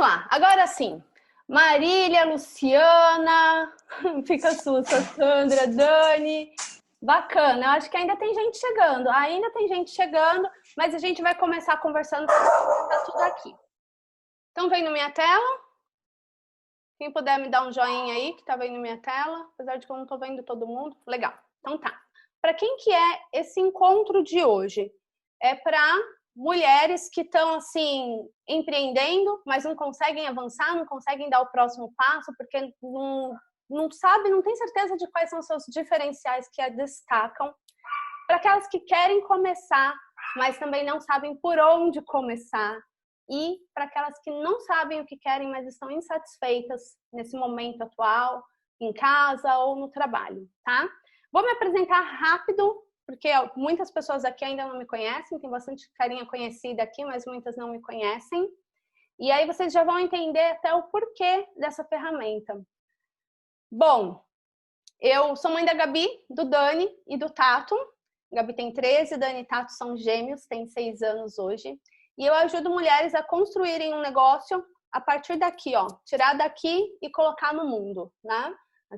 lá, agora sim. Marília, Luciana, fica sussa, Sandra, Dani. Bacana, eu acho que ainda tem gente chegando, mas a gente vai começar conversando para tudo aqui. Estão vendo minha tela? Quem puder me dar um joinha aí, que tá vendo minha tela, apesar de que eu não tô vendo todo mundo. Legal, então tá. Para quem que é esse encontro de hoje? É para mulheres que estão, assim, empreendendo, mas não conseguem avançar, não conseguem dar o próximo passo, porque não sabe, não tem certeza de quais são os seus diferenciais que a destacam. Para aquelas que querem começar, mas também não sabem por onde começar. E para aquelas que não sabem o que querem, mas estão insatisfeitas nesse momento atual, em casa ou no trabalho, tá? Vou me apresentar rápido, porque muitas pessoas aqui ainda não me conhecem, tem bastante carinha conhecida aqui, mas muitas não me conhecem. E aí vocês já vão entender até o porquê dessa ferramenta. Bom, eu sou mãe da Gabi, do Dani e do Tato. Gabi tem 13, Dani e Tato são gêmeos, tem 6 anos hoje. E eu ajudo mulheres a construírem um negócio a partir daqui, ó, tirar daqui e colocar no mundo, né?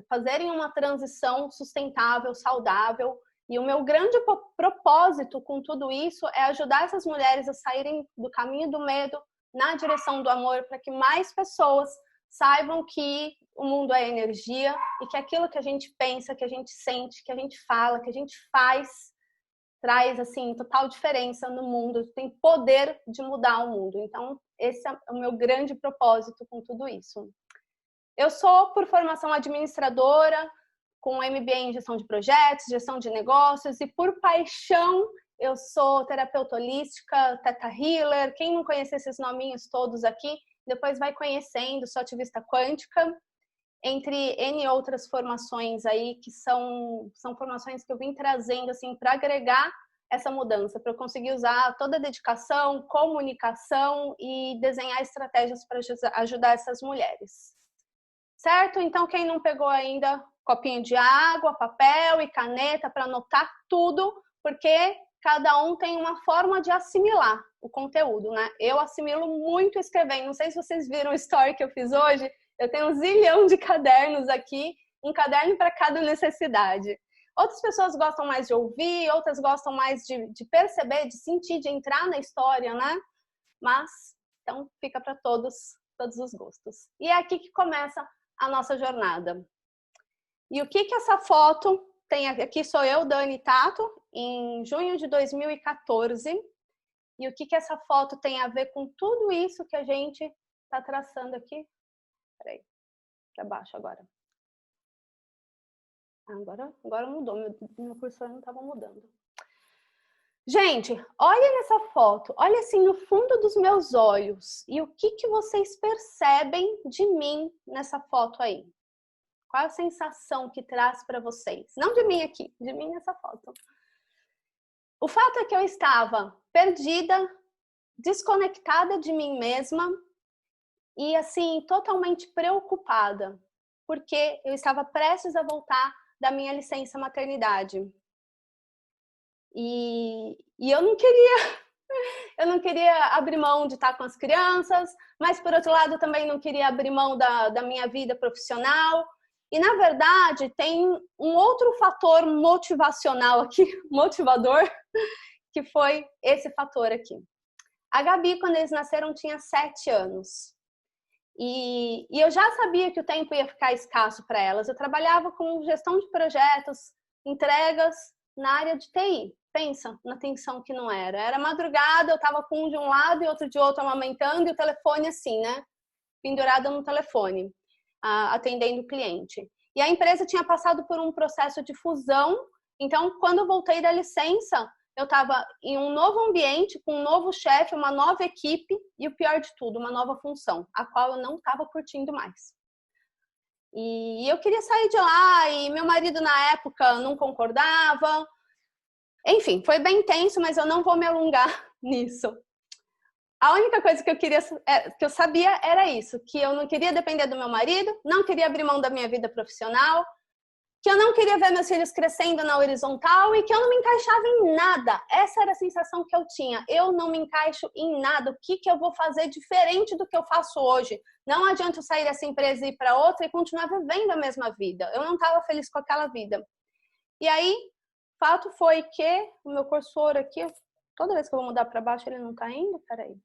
Fazerem uma transição sustentável, saudável. E o meu grande propósito com tudo isso é ajudar essas mulheres a saírem do caminho do medo na direção do amor, para que mais pessoas saibam que o mundo é energia e que aquilo que a gente pensa, que a gente sente, que a gente fala, que a gente faz, traz, assim, total diferença no mundo, tem poder de mudar o mundo. Então, esse é o meu grande propósito com tudo isso. Eu sou, por formação, administradora, com MBA em gestão de projetos, gestão de negócios, e por paixão, eu sou terapeuta holística, Theta Healer. Quem não conhece esses nominhos todos aqui, depois vai conhecendo, sou ativista quântica, entre N outras formações aí, que são formações que eu vim trazendo assim para agregar essa mudança, para eu conseguir usar toda a dedicação, comunicação e desenhar estratégias para ajudar essas mulheres. Certo? Então, quem não pegou ainda, copinho de água, papel e caneta para anotar tudo, porque cada um tem uma forma de assimilar o conteúdo, né? Eu assimilo muito escrevendo. Não sei se vocês viram o story que eu fiz hoje. Eu tenho 1 zilhão de cadernos aqui, um caderno para cada necessidade. Outras pessoas gostam mais de ouvir, outras gostam mais de perceber, de sentir, de entrar na história, né? Mas, então, fica para todos os gostos. E é aqui que começa a nossa jornada. E o que essa foto tem aqui? Sou eu, Dani e Tato, em junho de 2014. E o que essa foto tem a ver com tudo isso que a gente está traçando aqui? Peraí, para baixo agora. Agora mudou, meu cursor não estava mudando. Gente, olha nessa foto, olha assim no fundo dos meus olhos. E o que vocês percebem de mim nessa foto aí? Qual a sensação que traz para vocês? Não de mim aqui, de mim nessa foto. O fato é que eu estava perdida, desconectada de mim mesma e assim, totalmente preocupada, porque eu estava prestes a voltar da minha licença maternidade. E eu não queria abrir mão de estar com as crianças, mas por outro lado também não queria abrir mão da minha vida profissional. E na verdade tem um outro fator motivacional aqui, motivador, que foi esse fator aqui. A Gabi, quando eles nasceram, tinha 7 anos. E eu já sabia que o tempo ia ficar escasso para elas. Eu trabalhava com gestão de projetos, entregas na área de TI. Pensa na tensão que não era. Era madrugada, eu estava com um de um lado e outro de outro amamentando, e o telefone assim, né? Pendurada no telefone, atendendo o cliente. E a empresa tinha passado por um processo de fusão. Então, quando eu voltei da licença, eu estava em um novo ambiente, com um novo chefe, uma nova equipe e, o pior de tudo, uma nova função, a qual eu não estava curtindo mais. E eu queria sair de lá e meu marido, na época, não concordava. Enfim, foi bem intenso, mas eu não vou me alongar nisso. A única coisa que eu sabia era isso, que eu não queria depender do meu marido, não queria abrir mão da minha vida profissional, que eu não queria ver meus filhos crescendo na horizontal e que eu não me encaixava em nada. Essa era a sensação que eu tinha. Eu não me encaixo em nada. O que eu vou fazer diferente do que eu faço hoje? Não adianta eu sair dessa empresa e ir para outra e continuar vivendo a mesma vida. Eu não estava feliz com aquela vida. E aí, fato foi que o meu cursor aqui, toda vez que eu vou mudar para baixo, ele não está indo? Peraí.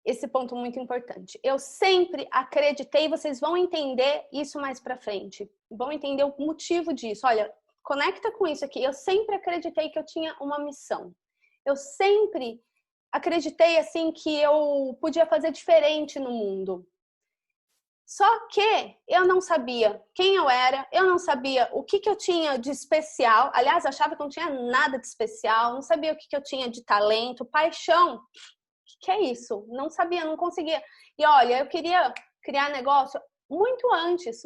Esse ponto muito importante. Eu sempre acreditei, vocês vão entender isso mais pra frente. Vão entender o motivo disso. Olha, conecta com isso aqui. Eu sempre acreditei que eu tinha uma missão. Eu sempre acreditei, assim, que eu podia fazer diferente no mundo. Só que eu não sabia quem eu era, eu não sabia o que eu tinha de especial. Aliás, eu achava que não tinha nada de especial, não sabia o que eu tinha de talento, paixão. Que é isso? Não sabia, não conseguia. E olha, eu queria criar negócio muito antes,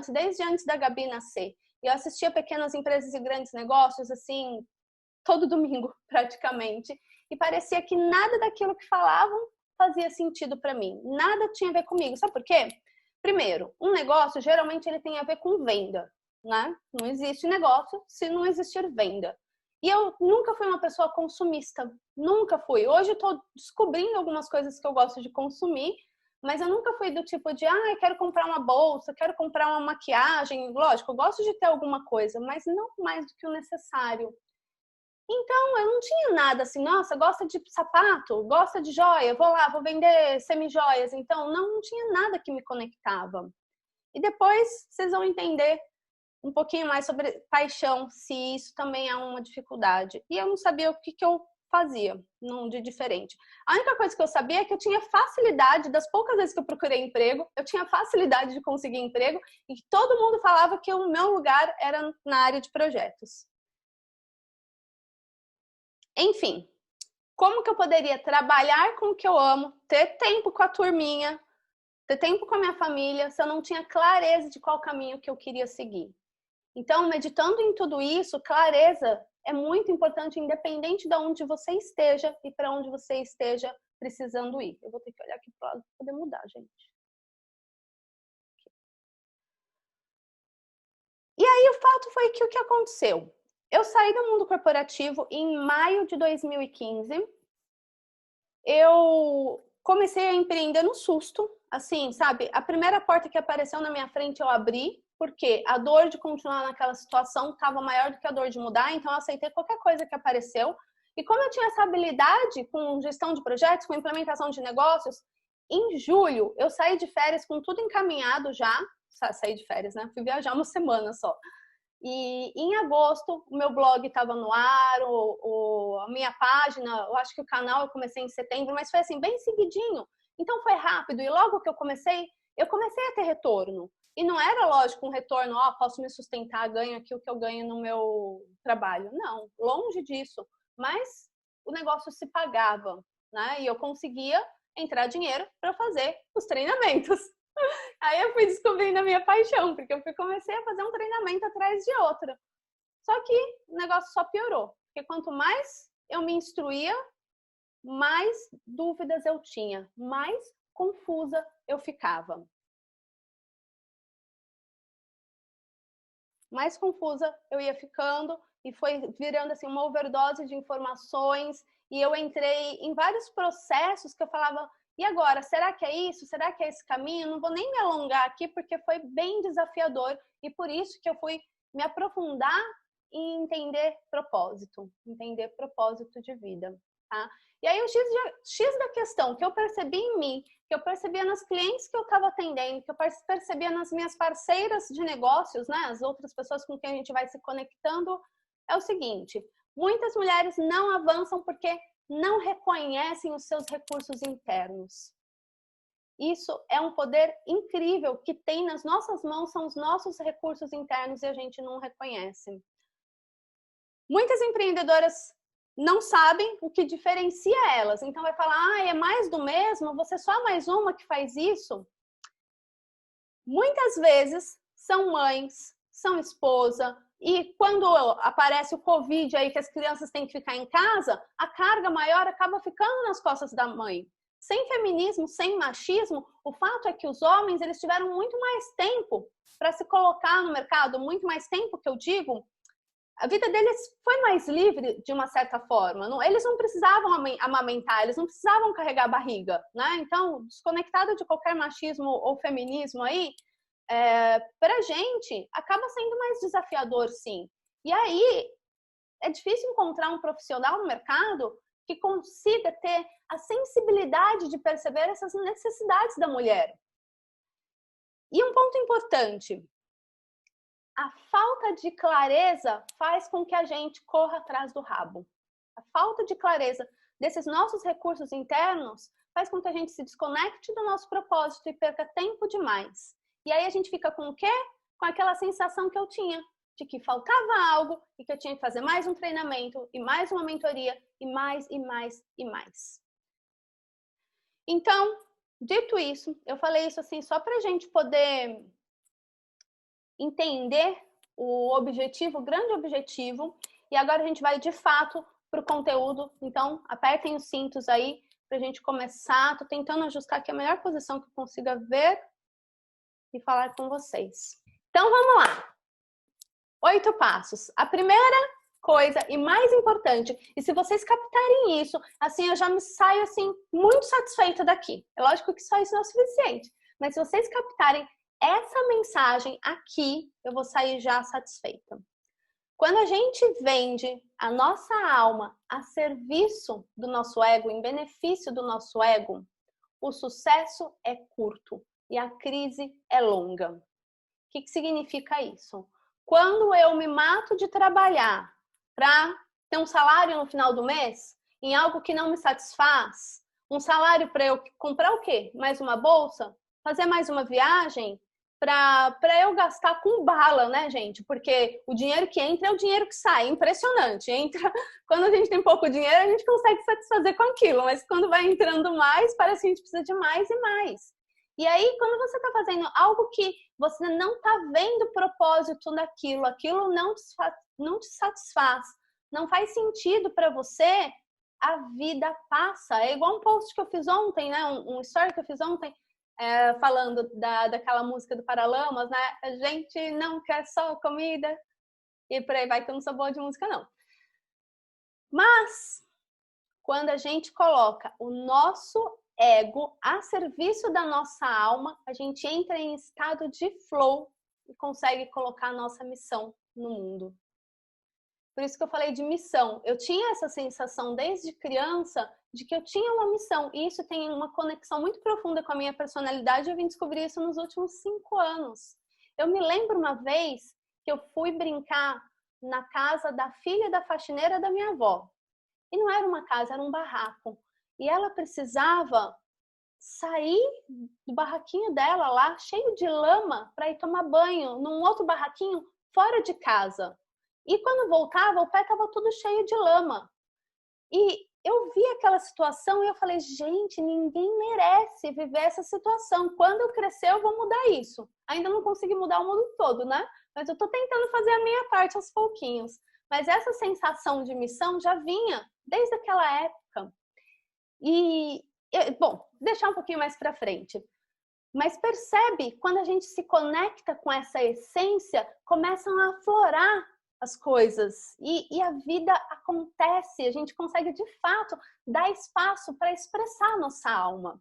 desde antes da Gabi nascer. Eu assistia Pequenas Empresas e Grandes Negócios, assim, todo domingo, praticamente. E parecia que nada daquilo que falavam fazia sentido para mim. Nada tinha a ver comigo. Sabe por quê? Primeiro, um negócio, geralmente, ele tem a ver com venda, né? Não existe negócio se não existir venda. E eu nunca fui uma pessoa consumista, nunca fui. Hoje eu tô descobrindo algumas coisas que eu gosto de consumir, mas eu nunca fui do tipo de, eu quero comprar uma bolsa, quero comprar uma maquiagem. Lógico, eu gosto de ter alguma coisa, mas não mais do que o necessário. Então, eu não tinha nada assim, nossa, gosta de sapato, gosta de joia, vou lá, vou vender semi-joias. Então, não tinha nada que me conectava. E depois vocês vão entender um pouquinho mais sobre paixão, se isso também é uma dificuldade. E eu não sabia o que eu fazia de diferente. A única coisa que eu sabia é que eu tinha facilidade, das poucas vezes que eu procurei emprego, eu tinha facilidade de conseguir emprego e que todo mundo falava que o meu lugar era na área de projetos. Enfim, como que eu poderia trabalhar com o que eu amo, ter tempo com a turminha, ter tempo com a minha família, se eu não tinha clareza de qual caminho que eu queria seguir? Então, meditando em tudo isso, clareza é muito importante, independente de onde você esteja e para onde você esteja precisando ir. Eu vou ter que olhar aqui para o lado para poder mudar, gente. E aí, o fato foi que o que aconteceu? Eu saí do mundo corporativo em maio de 2015. Eu comecei a empreender no susto, assim, sabe? A primeira porta que apareceu na minha frente eu abri, porque a dor de continuar naquela situação estava maior do que a dor de mudar, então eu aceitei qualquer coisa que apareceu. E como eu tinha essa habilidade com gestão de projetos, com implementação de negócios, em julho eu saí de férias com tudo encaminhado já. Saí de férias, né? Fui viajar uma semana só. E em agosto, o meu blog estava no ar, a minha página, eu acho que o canal eu comecei em setembro, mas foi assim, bem seguidinho. Então foi rápido e logo que eu comecei a ter retorno. E não era, lógico, um retorno, posso me sustentar, ganho aqui o que eu ganho no meu trabalho. Não, longe disso. Mas o negócio se pagava, né? E eu conseguia entrar dinheiro para fazer os treinamentos. Aí eu fui descobrindo a minha paixão, porque eu comecei a fazer um treinamento atrás de outro. Só que o negócio só piorou. Porque quanto mais eu me instruía, mais dúvidas eu tinha, mais confusa eu ficava. Mais confusa eu ia ficando e foi virando assim uma overdose de informações e eu entrei em vários processos que eu falava, e agora, será que é isso? Será que é esse caminho? Não vou nem me alongar aqui porque foi bem desafiador e por isso que eu fui me aprofundar em entender propósito de vida, tá? E aí o X da questão que eu percebi em mim, que eu percebia nas clientes que eu estava atendendo, que eu percebia nas minhas parceiras de negócios, né, as outras pessoas com quem a gente vai se conectando, é o seguinte: muitas mulheres não avançam porque não reconhecem os seus recursos internos. Isso é um poder incrível que tem nas nossas mãos, são os nossos recursos internos e a gente não reconhece. Muitas empreendedoras não sabem o que diferencia elas. Então vai falar, é mais do mesmo? Você é só mais uma que faz isso? Muitas vezes são mães, são esposa, e quando aparece o Covid aí que as crianças têm que ficar em casa, a carga maior acaba ficando nas costas da mãe. sem feminismo, sem machismo, o fato é que os homens, eles tiveram muito mais tempo para se colocar no mercado, muito mais tempo, que eu digo, a vida deles foi mais livre de uma certa forma. Eles não precisavam amamentar, eles não precisavam carregar a barriga, né? Então, desconectado de qualquer machismo ou feminismo aí, pra gente, acaba sendo mais desafiador, sim. E aí, é difícil encontrar um profissional no mercado que consiga ter a sensibilidade de perceber essas necessidades da mulher. E um ponto importante, a falta de clareza faz com que a gente corra atrás do rabo. A falta de clareza desses nossos recursos internos faz com que a gente se desconecte do nosso propósito e perca tempo demais. E aí a gente fica com o quê? Com aquela sensação que eu tinha, de que faltava algo e que eu tinha que fazer mais um treinamento e mais uma mentoria e mais, e mais, e mais. Então, dito isso, eu falei isso assim só pra gente poder entender o objetivo, o grande objetivo, e agora a gente vai de fato para o conteúdo. Então, apertem os cintos aí para a gente começar. Estou tentando ajustar aqui a melhor posição que eu consiga ver e falar com vocês. Então, vamos lá. 8 passos. A primeira coisa e mais importante, e se vocês captarem isso, assim, eu já me saio assim muito satisfeita daqui. É lógico que só isso não é o suficiente, mas se vocês captarem essa mensagem aqui, eu vou sair já satisfeita. Quando a gente vende a nossa alma a serviço do nosso ego, em benefício do nosso ego, o sucesso é curto e a crise é longa. O que significa isso? Quando eu me mato de trabalhar para ter um salário no final do mês, em algo que não me satisfaz, um salário para eu comprar o quê? Mais uma bolsa? Fazer mais uma viagem? Para eu gastar com bala, né, gente? Porque o dinheiro que entra é o dinheiro que sai. Impressionante. Entra... Quando a gente tem pouco dinheiro, a gente consegue satisfazer com aquilo. Mas quando vai entrando mais, parece que a gente precisa de mais e mais. E aí, quando você está fazendo algo que você não está vendo propósito naquilo, aquilo não te satisfaz, não faz sentido para você, a vida passa. É igual um post que eu fiz ontem, né? Um story que eu fiz ontem, falando daquela música do Paralamas, né? A gente não quer só comida e por aí vai, que eu não sou boa de música, não. Mas, quando a gente coloca o nosso ego a serviço da nossa alma, a gente entra em estado de flow e consegue colocar a nossa missão no mundo. Por isso que eu falei de missão. Eu tinha essa sensação desde criança de que eu tinha uma missão. E isso tem uma conexão muito profunda com a minha personalidade. Eu vim descobrir isso nos últimos 5 anos. Eu me lembro uma vez que eu fui brincar na casa da filha da faxineira da minha avó. E não era uma casa, era um barraco. E ela precisava sair do barraquinho dela lá, cheio de lama, para ir tomar banho num outro barraquinho fora de casa. E quando voltava, o pé estava tudo cheio de lama. E eu vi aquela situação e eu falei, gente, ninguém merece viver essa situação. Quando eu crescer, eu vou mudar isso. Ainda não consegui mudar o mundo todo, né? Mas eu estou tentando fazer a minha parte aos pouquinhos. Mas essa sensação de missão já vinha desde aquela época. E, bom, deixar um pouquinho mais para frente. Mas percebe, quando a gente se conecta com essa essência, começam a aflorar as coisas e a vida acontece, a gente consegue de fato dar espaço para expressar a nossa alma.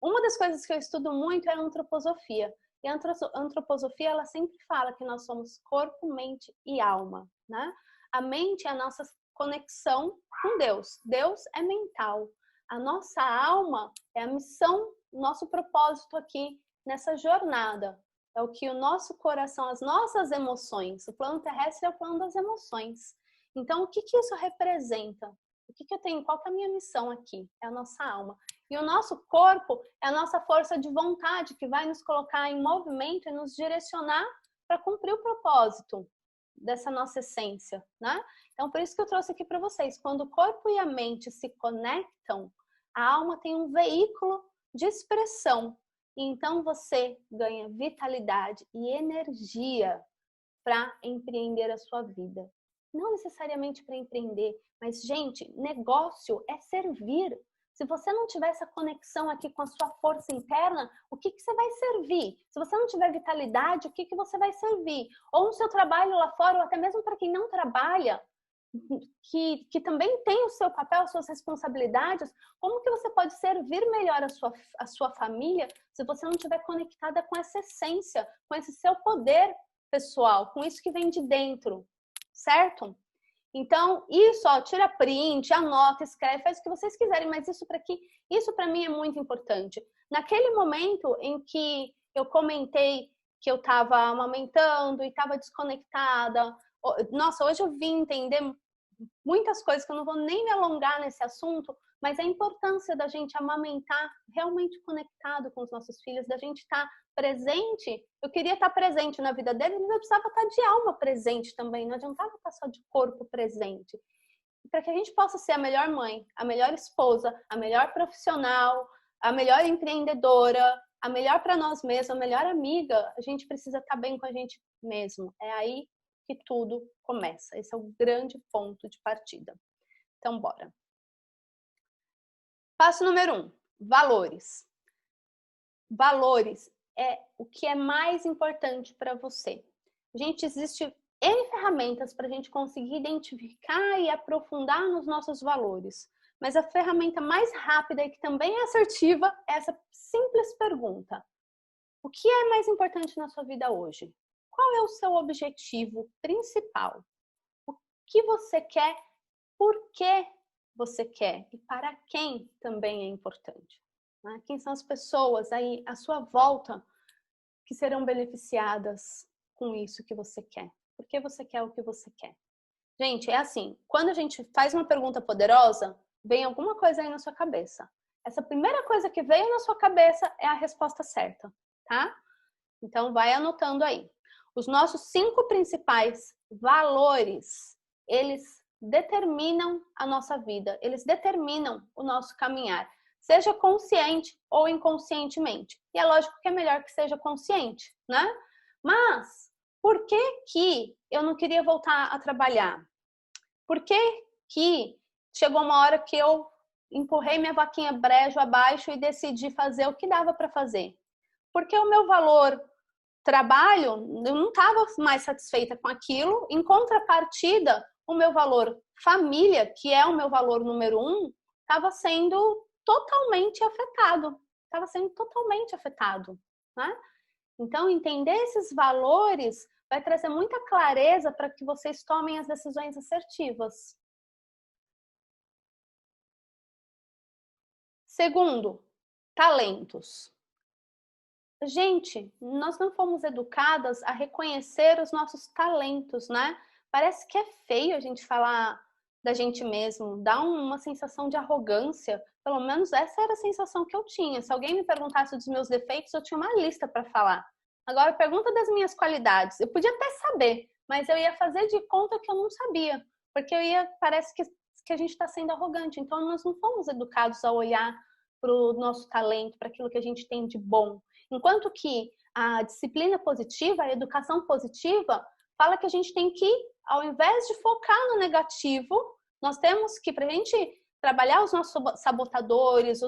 Uma das coisas que eu estudo muito é a antroposofia. E a antroposofia, ela sempre fala que nós somos corpo, mente e alma, né? A mente é a nossa conexão com Deus. Deus é mental. A nossa alma é a missão, o nosso propósito aqui nessa jornada. É o que o nosso coração, as nossas emoções, o plano terrestre é o plano das emoções. Então, o que isso representa? O que eu tenho? Qual que é a minha missão aqui? É a nossa alma. E o nosso corpo é a nossa força de vontade, que vai nos colocar em movimento e nos direcionar para cumprir o propósito dessa nossa essência, né? Então, por isso que eu trouxe aqui para vocês. Quando o corpo e a mente se conectam, a alma tem um veículo de expressão. Então, você ganha vitalidade e energia para empreender a sua vida. Não necessariamente para empreender, mas, gente, negócio é servir. Se você não tiver essa conexão aqui com a sua força interna, o que você vai servir? Se você não tiver vitalidade, o que você vai servir? Ou no seu trabalho lá fora, ou até mesmo para quem não trabalha, que também tem o seu papel, as suas responsabilidades, como que você pode servir melhor a sua família se você não estiver conectada com essa essência, com esse seu poder pessoal, com isso que vem de dentro, certo? Então, isso, ó, tira print, anota, escreve, faz o que vocês quiserem, mas isso para mim é muito importante. Naquele momento em que eu comentei que eu estava amamentando e estava desconectada, nossa, hoje eu vim entender muitas coisas que eu não vou nem me alongar nesse assunto, mas a importância da gente amamentar realmente conectado com os nossos filhos, da gente estar presente. Eu queria estar presente na vida deles, mas eu precisava estar de alma presente também, não adiantava estar só de corpo presente. Para que a gente possa ser a melhor mãe, a melhor esposa, a melhor profissional, a melhor empreendedora, a melhor para nós mesmos, a melhor amiga, a gente precisa estar bem com a gente mesmo. É aí que tudo começa. Esse é o grande ponto de partida. Então, bora. Passo número 1, valores. Valores é o que é mais importante para você. Gente, existe N ferramentas para a gente conseguir identificar e aprofundar nos nossos valores. Mas a ferramenta mais rápida e que também é assertiva é essa simples pergunta. O que é mais importante na sua vida hoje? Qual é o seu objetivo principal? O que você quer? Por que você quer? E para quem também é importante? Né? Quem são as pessoas aí à sua volta que serão beneficiadas com isso que você quer? Por que você quer o que você quer? Gente, é assim, quando a gente faz uma pergunta poderosa, vem alguma coisa aí na sua cabeça. Essa primeira coisa que veio na sua cabeça é a resposta certa, tá? Então, vai anotando aí. Os nossos 5 principais valores, eles determinam a nossa vida, eles determinam o nosso caminhar, seja consciente ou inconscientemente. E é lógico que é melhor que seja consciente, né? Mas, por que eu não queria voltar a trabalhar? Por que chegou uma hora que eu empurrei minha vaquinha brejo abaixo e decidi fazer o que dava para fazer? Porque o meu valor trabalho, eu não estava mais satisfeita com aquilo. Em contrapartida, o meu valor família, que é o meu valor número 1, estava sendo totalmente afetado. Estava sendo totalmente afetado, né? Então, entender esses valores vai trazer muita clareza para que vocês tomem as decisões assertivas. Segundo, talentos. Gente, nós não fomos educadas a reconhecer os nossos talentos, né? Parece que é feio a gente falar da gente mesmo, dá uma sensação de arrogância. Pelo menos essa era a sensação que eu tinha. Se alguém me perguntasse dos meus defeitos, eu tinha uma lista para falar. Agora, pergunta das minhas qualidades. Eu podia até saber, mas eu ia fazer de conta que eu não sabia, porque parece que a gente está sendo arrogante. Então, nós não fomos educados a olhar para o nosso talento, para aquilo que a gente tem de bom. Enquanto que a disciplina positiva, a educação positiva, fala que a gente tem que, ao invés de focar no negativo, nós temos que, para a gente trabalhar os nossos sabotadores,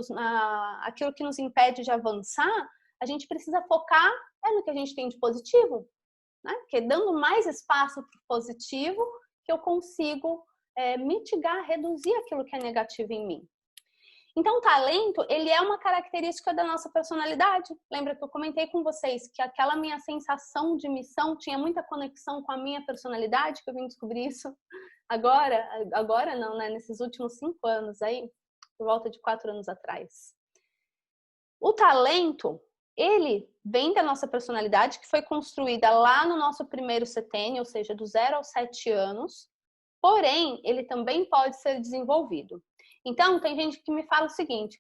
aquilo que nos impede de avançar, a gente precisa focar no que a gente tem de positivo, né? Porque dando mais espaço para o positivo, que eu consigo mitigar, reduzir aquilo que é negativo em mim. Então, o talento, ele é uma característica da nossa personalidade. Lembra que eu comentei com vocês que aquela minha sensação de missão tinha muita conexão com a minha personalidade, que eu vim descobrir isso agora não, né? Nesses últimos 5 anos aí, por volta de 4 anos atrás. O talento, ele vem da nossa personalidade, que foi construída lá no nosso primeiro setênio, ou seja, do 0 aos 7 anos. Porém, ele também pode ser desenvolvido. Então, tem gente que me fala o seguinte: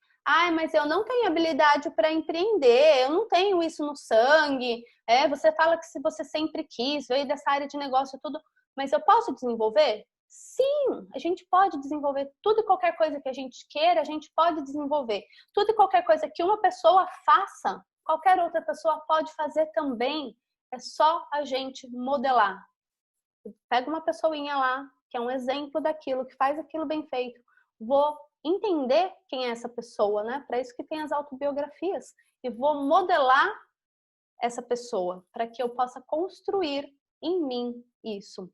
mas eu não tenho habilidade para empreender, eu não tenho isso no sangue. Você fala que se você sempre quis, veio dessa área de negócio e tudo, mas eu posso desenvolver? Sim, a gente pode desenvolver tudo e qualquer coisa que a gente queira, a gente pode desenvolver. Tudo e qualquer coisa que uma pessoa faça, qualquer outra pessoa pode fazer também. É só a gente modelar. Pega uma pessoinha lá, que é um exemplo daquilo, que faz aquilo bem feito. Vou entender quem é essa pessoa, né? Para isso que tem as autobiografias. E vou modelar essa pessoa para que eu possa construir em mim isso.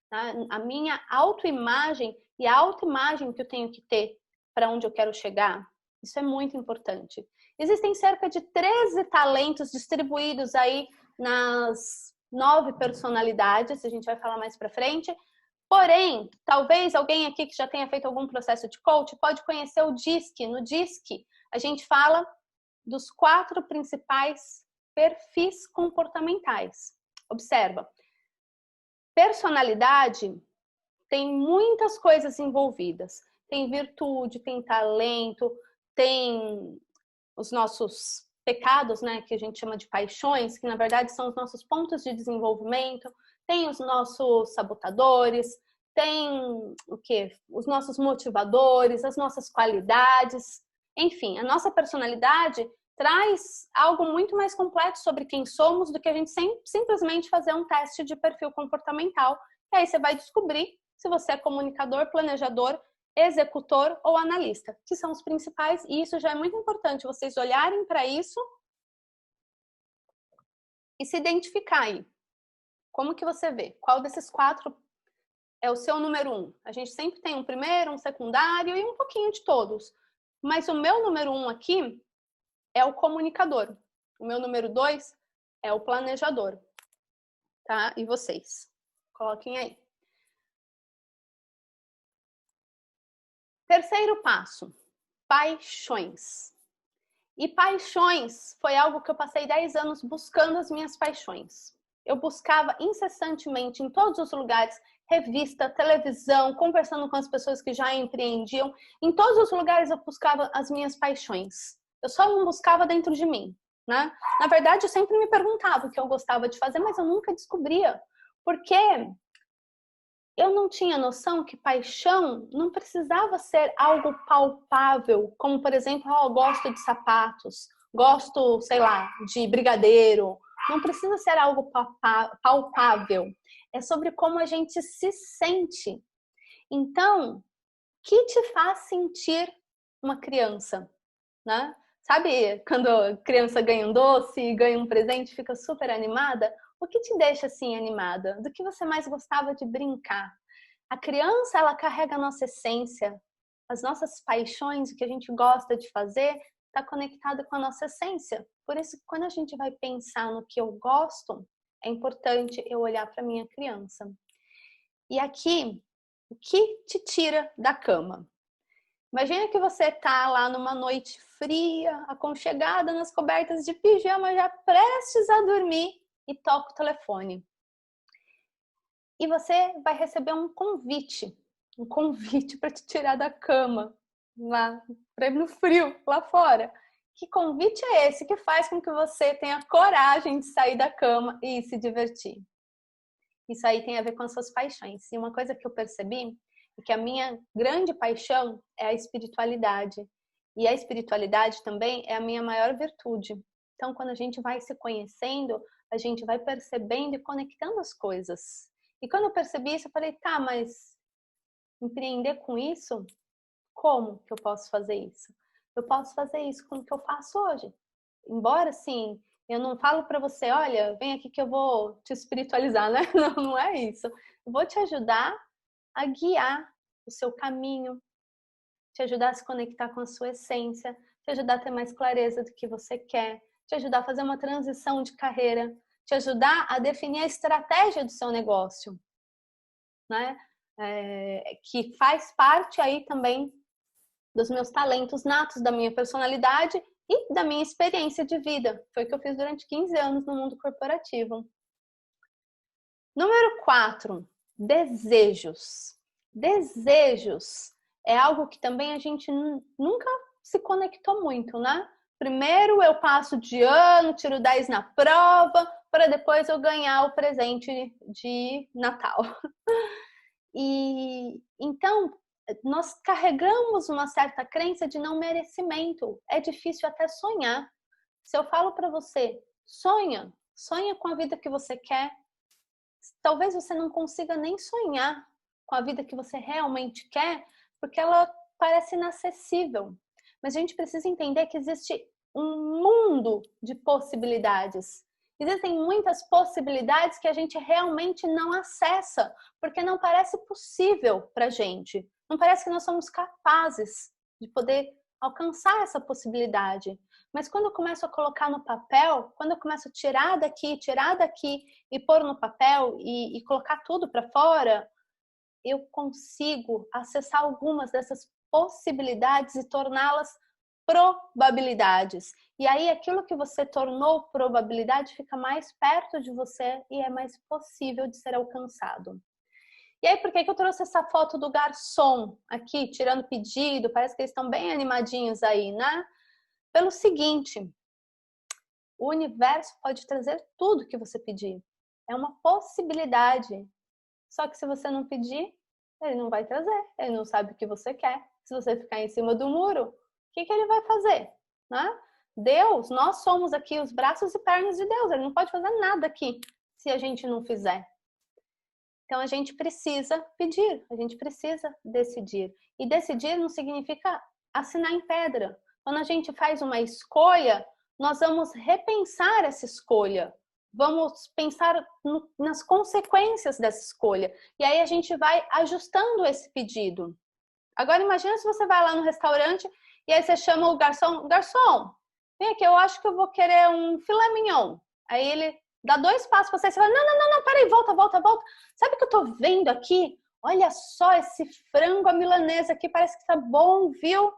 Tá? A minha autoimagem e a autoimagem que eu tenho que ter para onde eu quero chegar, isso é muito importante. Existem cerca de 13 talentos distribuídos aí nas 9 personalidades, a gente vai falar mais para frente. Porém, talvez alguém aqui que já tenha feito algum processo de coach pode conhecer o DISC. No DISC, a gente fala dos 4 principais perfis comportamentais. Observa. Personalidade tem muitas coisas envolvidas. Tem virtude, tem talento, tem os nossos pecados, né, que a gente chama de paixões, que na verdade são os nossos pontos de desenvolvimento, tem os nossos sabotadores, tem o quê? Os nossos motivadores, as nossas qualidades. Enfim, a nossa personalidade traz algo muito mais completo sobre quem somos do que a gente simplesmente fazer um teste de perfil comportamental. E aí você vai descobrir se você é comunicador, planejador, executor ou analista, que são os principais, e isso já é muito importante, vocês olharem para isso e se identificar aí. Como que você vê? Qual desses 4 é o seu número 1? A gente sempre tem um primeiro, um secundário e um pouquinho de todos. Mas o meu número 1 aqui é o comunicador. O meu número 2 é o planejador. Tá? E vocês? Coloquem aí. Terceiro passo, paixões. E paixões foi algo que eu passei 10 anos buscando as minhas paixões. Eu buscava incessantemente em todos os lugares, revista, televisão, conversando com as pessoas que já empreendiam. Em todos os lugares eu buscava as minhas paixões. Eu só não buscava dentro de mim, né? Na verdade, eu sempre me perguntava o que eu gostava de fazer, mas eu nunca descobria. Porque eu não tinha noção que paixão não precisava ser algo palpável, como, por exemplo, eu gosto de sapatos, gosto, sei lá, de brigadeiro. Não precisa ser algo palpável. É sobre como a gente se sente. Então, o que te faz sentir uma criança, né? Sabe quando a criança ganha um doce, ganha um presente, fica super animada? O que te deixa assim animada? Do que você mais gostava de brincar? A criança, ela carrega a nossa essência, as nossas paixões, o que a gente gosta de fazer, está conectado com a nossa essência. Por isso, quando a gente vai pensar no que eu gosto, é importante eu olhar para minha criança. E aqui, o que te tira da cama? Imagina que você tá lá numa noite fria, aconchegada nas cobertas de pijama, já prestes a dormir e toca o telefone. E você vai receber um convite para te tirar da cama, lá, para ir no frio, lá fora. Que convite é esse que faz com que você tenha coragem de sair da cama e se divertir? Isso aí tem a ver com as suas paixões. E uma coisa que eu percebi é que a minha grande paixão é a espiritualidade. E a espiritualidade também é a minha maior virtude. Então, quando a gente vai se conhecendo, a gente vai percebendo e conectando as coisas. E quando eu percebi isso, eu falei, tá, mas empreender com isso? Como que eu posso fazer isso? Eu posso fazer isso com o que eu faço hoje. Embora, assim, eu não falo para você, olha, vem aqui que eu vou te espiritualizar, né? Não é isso. Eu vou te ajudar a guiar o seu caminho, te ajudar a se conectar com a sua essência, te ajudar a ter mais clareza do que você quer, te ajudar a fazer uma transição de carreira, te ajudar a definir a estratégia do seu negócio, né? Que faz parte aí também dos meus talentos natos, da minha personalidade e da minha experiência de vida. Foi o que eu fiz durante 15 anos no mundo corporativo. Número 4, desejos. Desejos é algo que também a gente nunca se conectou muito, né? Primeiro eu passo de ano, tiro 10 na prova, para depois eu ganhar o presente de Natal. E então nós carregamos uma certa crença de não merecimento. É difícil até sonhar. Se eu falo para você, sonha com a vida que você quer, talvez você não consiga nem sonhar com a vida que você realmente quer, porque ela parece inacessível. Mas a gente precisa entender que existe um mundo de possibilidades. Existem muitas possibilidades que a gente realmente não acessa, porque não parece possível para a gente. Não parece que nós somos capazes de poder alcançar essa possibilidade. Mas quando eu começo a colocar no papel, quando eu começo a tirar daqui e pôr no papel e colocar tudo para fora, eu consigo acessar algumas dessas possibilidades e torná-las probabilidades. E aí aquilo que você tornou probabilidade fica mais perto de você e é mais possível de ser alcançado. E aí, por que eu trouxe essa foto do garçom aqui, tirando pedido? Parece que eles estão bem animadinhos aí, né? Pelo seguinte, o universo pode trazer tudo que você pedir. É uma possibilidade. Só que se você não pedir, ele não vai trazer. Ele não sabe o que você quer. Se você ficar em cima do muro, o que ele vai fazer? Né? Deus, nós somos aqui os braços e pernas de Deus. Ele não pode fazer nada aqui se a gente não fizer. Então, a gente precisa pedir, a gente precisa decidir. E decidir não significa assinar em pedra. Quando a gente faz uma escolha, nós vamos repensar essa escolha. Vamos pensar nas consequências dessa escolha. E aí a gente vai ajustando esse pedido. Agora, imagina se você vai lá no restaurante e aí você chama o garçom. Garçom, vem aqui, eu acho que eu vou querer um filé mignon. Aí ele dá 2 passos para você e você fala, não, peraí, volta. Sabe o que eu tô vendo aqui? Olha só esse frango à milanesa aqui, parece que tá bom, viu?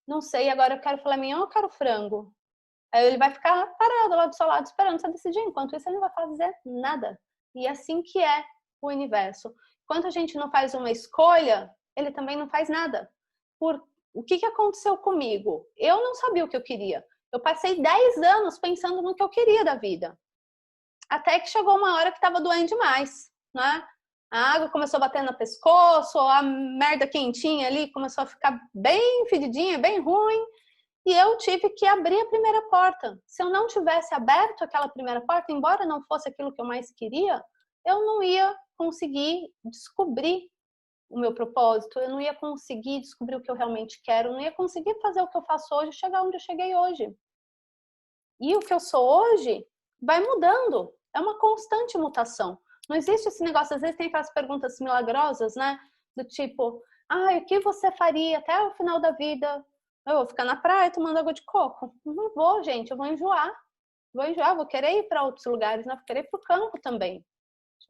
Não sei, agora eu quero filé mignon ou eu quero frango? Aí ele vai ficar parado lá do seu lado esperando você decidir. Enquanto isso, ele não vai fazer nada. E é assim que é o universo. Enquanto a gente não faz uma escolha, ele também não faz nada. O que aconteceu comigo? Eu não sabia o que eu queria. Eu passei 10 anos pensando no que eu queria da vida. Até que chegou uma hora que estava doendo demais, né? A água começou a bater no pescoço, a merda quentinha ali começou a ficar bem fedidinha, bem ruim. E eu tive que abrir a primeira porta. Se eu não tivesse aberto aquela primeira porta, embora não fosse aquilo que eu mais queria, eu não ia conseguir descobrir o meu propósito, eu não ia conseguir descobrir o que eu realmente quero, eu não ia conseguir fazer o que eu faço hoje, chegar onde eu cheguei hoje. E o que eu sou hoje vai mudando. É uma constante mutação. Não existe esse negócio, às vezes tem aquelas perguntas milagrosas, né? Do tipo, o que você faria até o final da vida? Eu vou ficar na praia tomando água de coco? Não vou, gente, eu vou enjoar. Vou querer ir para outros lugares, né? Vou querer ir para o campo também.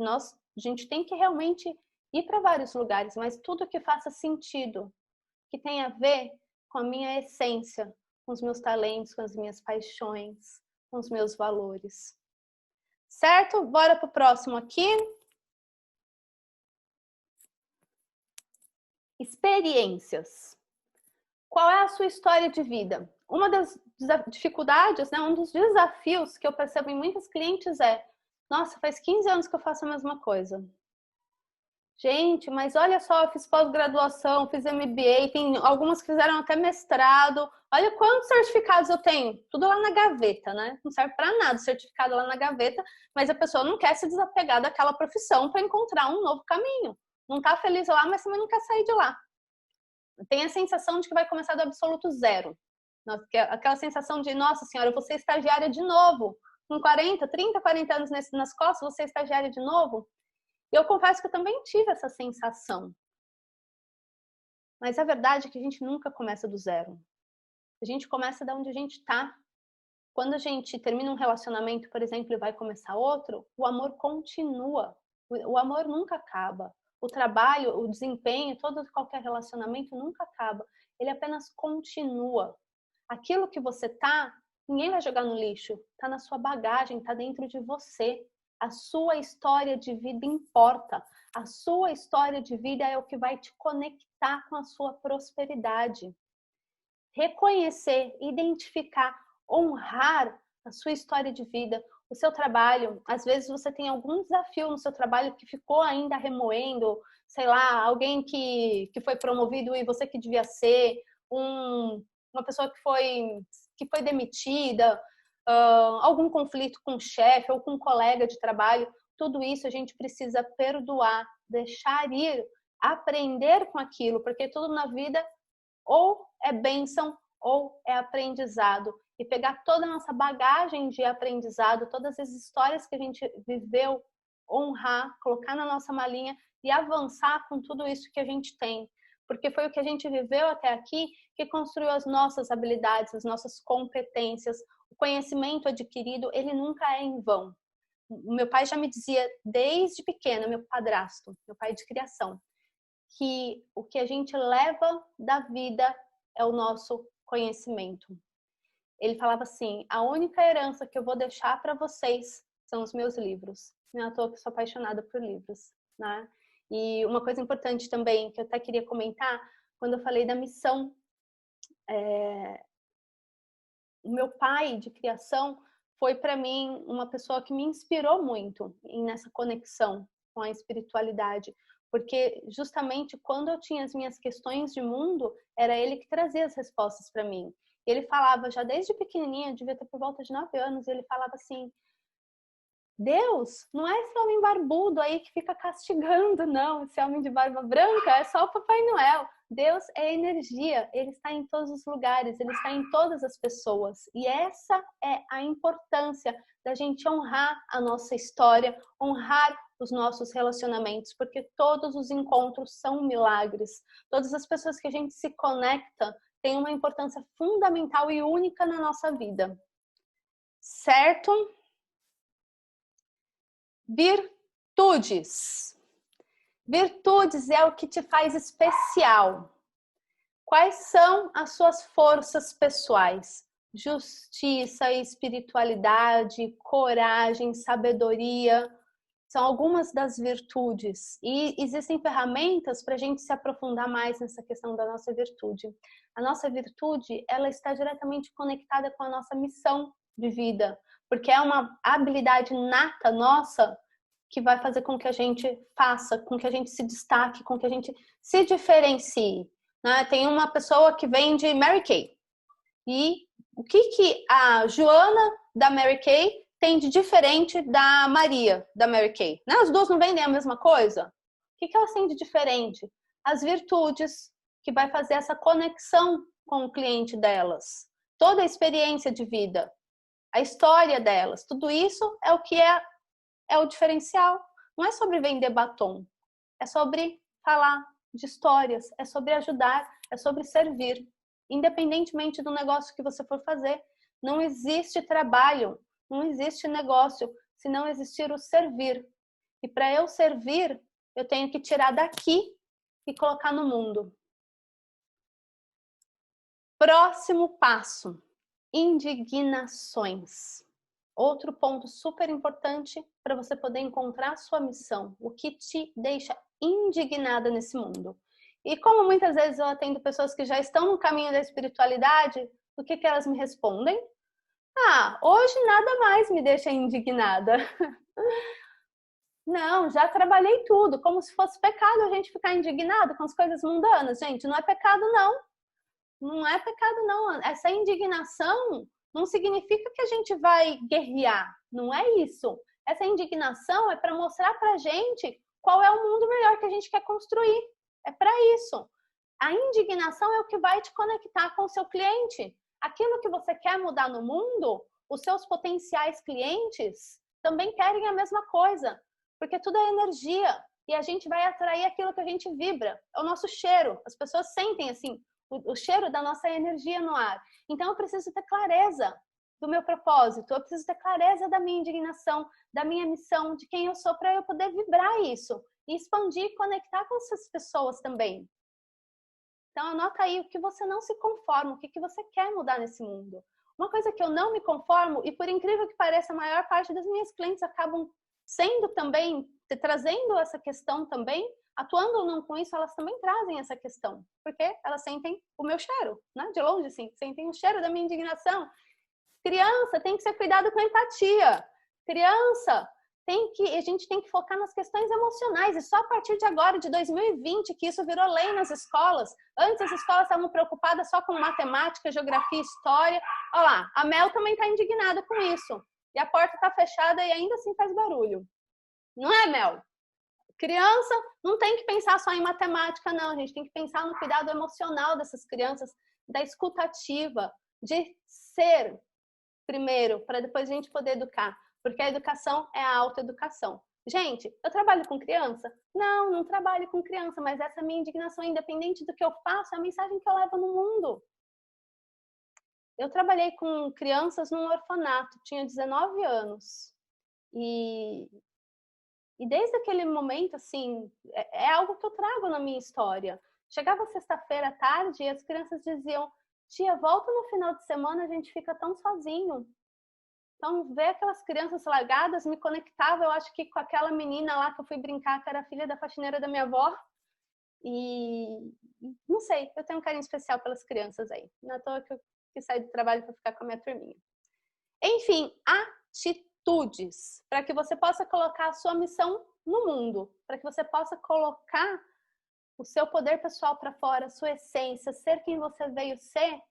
A gente tem que realmente ir para vários lugares, mas tudo que faça sentido, que tenha a ver com a minha essência, com os meus talentos, com as minhas paixões, com os meus valores. Certo? Bora para o próximo aqui. Experiências. Qual é a sua história de vida? Uma das dificuldades, né, um dos desafios que eu percebo em muitos clientes é: nossa, faz 15 anos que eu faço a mesma coisa. Gente, mas olha só, eu fiz pós-graduação, fiz MBA, tem algumas que fizeram até mestrado. Olha quantos certificados eu tenho. Tudo lá na gaveta, né? Não serve para nada o certificado lá na gaveta, mas a pessoa não quer se desapegar daquela profissão para encontrar um novo caminho. Não tá feliz lá, mas também não quer sair de lá. Tem a sensação de que vai começar do absoluto zero. Aquela sensação de, nossa senhora, eu vou ser estagiária de novo. Com 40, 30, 40 anos nas costas, você é estagiária de novo? E eu confesso que eu também tive essa sensação. Mas a verdade é que a gente nunca começa do zero. A gente começa de onde a gente está. Quando a gente termina um relacionamento, por exemplo, e vai começar outro, o amor continua. O amor nunca acaba. O trabalho, o desempenho, qualquer relacionamento nunca acaba. Ele apenas continua. Aquilo que você tá, ninguém vai jogar no lixo. Tá na sua bagagem, tá dentro de você. A sua história de vida importa. A sua história de vida é o que vai te conectar com a sua prosperidade. Reconhecer, identificar, honrar a sua história de vida, o seu trabalho. Às vezes você tem algum desafio no seu trabalho que ficou ainda remoendo, sei lá, alguém que foi promovido e você que devia ser, uma pessoa que foi demitida, algum conflito com o chefe ou com um colega de trabalho. Tudo isso a gente precisa perdoar, deixar ir, aprender com aquilo, porque tudo na vida ou é bênção ou é aprendizado. E pegar toda a nossa bagagem de aprendizado, todas as histórias que a gente viveu, honrar, colocar na nossa malinha e avançar com tudo isso que a gente tem. Porque foi o que a gente viveu até aqui que construiu as nossas habilidades, as nossas competências. O conhecimento adquirido, ele nunca é em vão. O meu pai já me dizia desde pequena, meu padrasto, meu pai de criação, que o que a gente leva da vida é o nosso conhecimento. Ele falava assim, a única herança que eu vou deixar para vocês são os meus livros. Não é à toa que eu sou apaixonada por livros, né? E uma coisa importante também, que eu até queria comentar, quando eu falei da missão, o meu pai de criação foi para mim uma pessoa que me inspirou muito nessa conexão com a espiritualidade, porque justamente quando eu tinha as minhas questões de mundo, era ele que trazia as respostas para mim. Ele falava já desde pequenininha, devia ter por volta de 9 anos, ele falava assim, Deus, não é esse homem barbudo aí que fica castigando, não. Esse homem de barba branca é só o Papai Noel. Deus é energia, ele está em todos os lugares, ele está em todas as pessoas. E essa é a importância da gente honrar a nossa história, honrar os nossos relacionamentos, porque todos os encontros são milagres. Todas as pessoas que a gente se conecta têm uma importância fundamental e única na nossa vida. Certo? Virtudes. Virtudes é o que te faz especial. Quais são as suas forças pessoais? Justiça, espiritualidade, coragem, sabedoria. São algumas das virtudes. E existem ferramentas para a gente se aprofundar mais nessa questão da nossa virtude. A nossa virtude, ela está diretamente conectada com a nossa missão de vida. Porque é uma habilidade nata nossa que vai fazer com que a gente faça, com que a gente se destaque, com que a gente se diferencie. Né? Tem uma pessoa que vende Mary Kay. E o que a Joana da Mary Kay tem de diferente da Maria da Mary Kay? Né? As duas não vendem a mesma coisa? O que elas têm de diferente? As virtudes, que vai fazer essa conexão com o cliente delas. Toda a experiência de vida. A história delas, tudo isso é o que é o diferencial. Não é sobre vender batom, é sobre falar de histórias, é sobre ajudar, é sobre servir. Independentemente do negócio que você for fazer, não existe trabalho, não existe negócio se não existir o servir. E para eu servir, eu tenho que tirar daqui e colocar no mundo. Próximo passo. Indignações. Outro ponto super importante para você poder encontrar a sua missão. O que te deixa indignada nesse mundo. E como muitas vezes eu atendo pessoas que já estão no caminho da espiritualidade, o que elas me respondem? Hoje nada mais me deixa indignada. Não, já trabalhei tudo. Como se fosse pecado a gente ficar indignado com as coisas mundanas. Gente, não é pecado não. Não é pecado não. Essa indignação não significa que a gente vai guerrear. Não é isso. Essa indignação é para mostrar pra gente qual é o mundo melhor que a gente quer construir. É para isso. A indignação é o que vai te conectar com o seu cliente. Aquilo que você quer mudar no mundo, os seus potenciais clientes também querem a mesma coisa. Porque tudo é energia. E a gente vai atrair aquilo que a gente vibra. É o nosso cheiro. As pessoas sentem assim, o cheiro da nossa energia no ar. Então eu preciso ter clareza do meu propósito, eu preciso ter clareza da minha indignação, da minha missão, de quem eu sou, para eu poder vibrar isso e expandir e conectar com essas pessoas também. Então anota aí o que você não se conforma, o que você quer mudar nesse mundo. Uma coisa que eu não me conformo, e por incrível que pareça, a maior parte das minhas clientes acabam sendo também, trazendo essa questão também, atuando ou não com isso, elas também trazem essa questão. Porque elas sentem o meu cheiro, né? De longe, assim, sentem o cheiro da minha indignação. Criança tem que ser cuidado com empatia. Criança, a gente tem que focar nas questões emocionais. E só a partir de agora, de 2020, que isso virou lei nas escolas. Antes as escolas estavam preocupadas só com matemática, geografia, história. Olha lá, a Mel também está indignada com isso. E a porta está fechada e ainda assim faz barulho. Não é, Mel? Criança não tem que pensar só em matemática, não. A gente tem que pensar no cuidado emocional dessas crianças, da escutativa, de ser primeiro, para depois a gente poder educar. Porque a educação é a autoeducação. Gente, eu trabalho com criança? Não, não trabalho com criança, mas essa minha indignação, independente do que eu faço, é a mensagem que eu levo no mundo. Eu trabalhei com crianças num orfanato, tinha 19 anos. E desde aquele momento, assim, é algo que eu trago na minha história. Chegava sexta-feira à tarde e as crianças diziam: tia, volta no final de semana, a gente fica tão sozinho. Então, ver aquelas crianças largadas me conectava, eu acho que com aquela menina lá que eu fui brincar, que era filha da faxineira da minha avó. E não sei, eu tenho um carinho especial pelas crianças aí. Não é à toa que eu quis sair do trabalho para ficar com a minha turminha. Enfim, atitudes para que você possa colocar a sua missão no mundo, para que você possa colocar o seu poder pessoal para fora, a sua essência, ser quem você veio ser.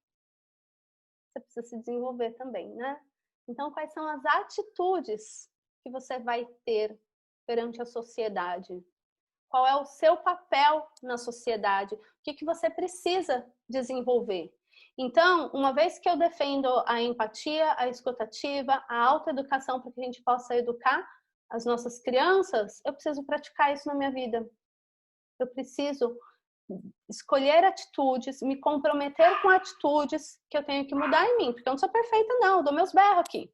Você precisa se desenvolver também, né? Então, quais são as atitudes que você vai ter perante a sociedade? Qual é o seu papel na sociedade? O que você precisa desenvolver? Então, uma vez que eu defendo a empatia, a escutativa, a autoeducação para que a gente possa educar as nossas crianças, eu preciso praticar isso na minha vida. Eu preciso escolher atitudes, me comprometer com atitudes que eu tenho que mudar em mim, porque eu não sou perfeita não, eu dou meus berros aqui,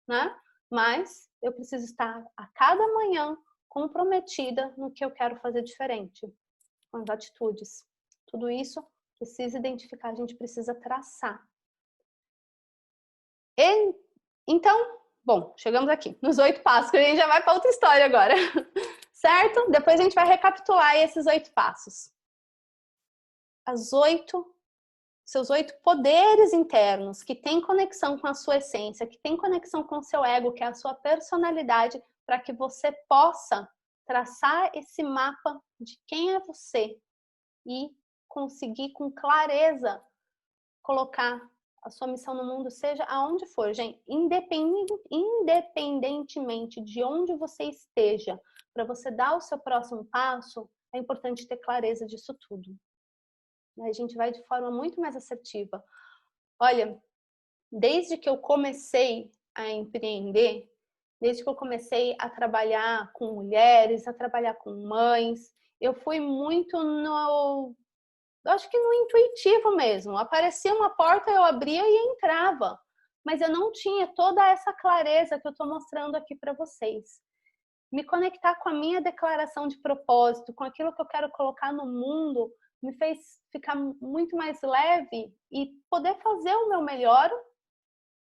né? Mas eu preciso estar a cada manhã comprometida no que eu quero fazer diferente, com as atitudes. Tudo isso precisa identificar, a gente precisa traçar. Então, bom, chegamos aqui, nos 8 passos, que a gente já vai para outra história agora, certo? Depois a gente vai recapitular esses 8 passos. Seus 8 poderes internos que têm conexão com a sua essência, que têm conexão com o seu ego, que é a sua personalidade, para que você possa traçar esse mapa de quem é você e conseguir com clareza colocar a sua missão no mundo, seja aonde for, gente, independentemente de onde você esteja, para você dar o seu próximo passo, é importante ter clareza disso tudo. A gente vai de forma muito mais assertiva. Olha, desde que eu comecei a empreender, desde que eu comecei a trabalhar com mulheres, a trabalhar com mães, eu fui muito acho que no intuitivo mesmo. Aparecia uma porta, eu abria e entrava. Mas eu não tinha toda essa clareza que eu estou mostrando aqui para vocês. Me conectar com a minha declaração de propósito, com aquilo que eu quero colocar no mundo, me fez ficar muito mais leve e poder fazer o meu melhor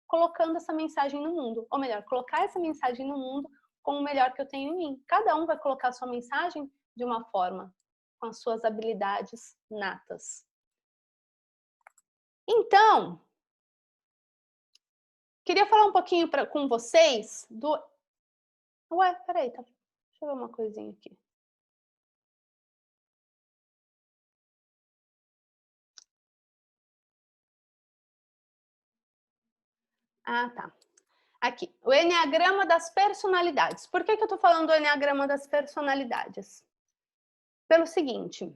colocando essa mensagem no mundo. Ou melhor, colocar essa mensagem no mundo com o melhor que eu tenho em mim. Cada um vai colocar a sua mensagem de uma forma, com as suas habilidades natas. Então, queria falar um pouquinho com vocês do... Ué, peraí, deixa eu ver uma coisinha aqui. Ah, tá. Aqui, o Enneagrama das personalidades. Por que eu tô falando do Enneagrama das personalidades? Pelo seguinte,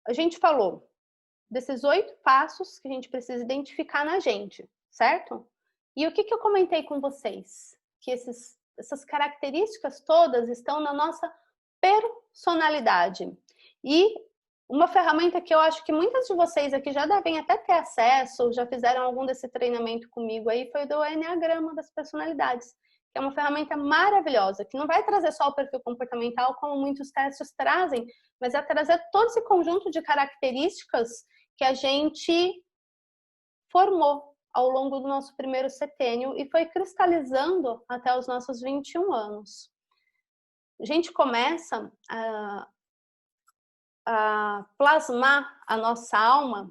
a gente falou desses 8 passos que a gente precisa identificar na gente, certo? E o que eu comentei com vocês? Que essas características todas estão na nossa personalidade. E uma ferramenta que eu acho que muitas de vocês aqui já devem até ter acesso, já fizeram algum desse treinamento comigo aí, foi do Enneagrama das personalidades, que é uma ferramenta maravilhosa, que não vai trazer só o perfil comportamental, como muitos testes trazem, mas é trazer todo esse conjunto de características que a gente formou ao longo do nosso primeiro setênio e foi cristalizando até os nossos 21 anos. A gente começa a plasmar a nossa alma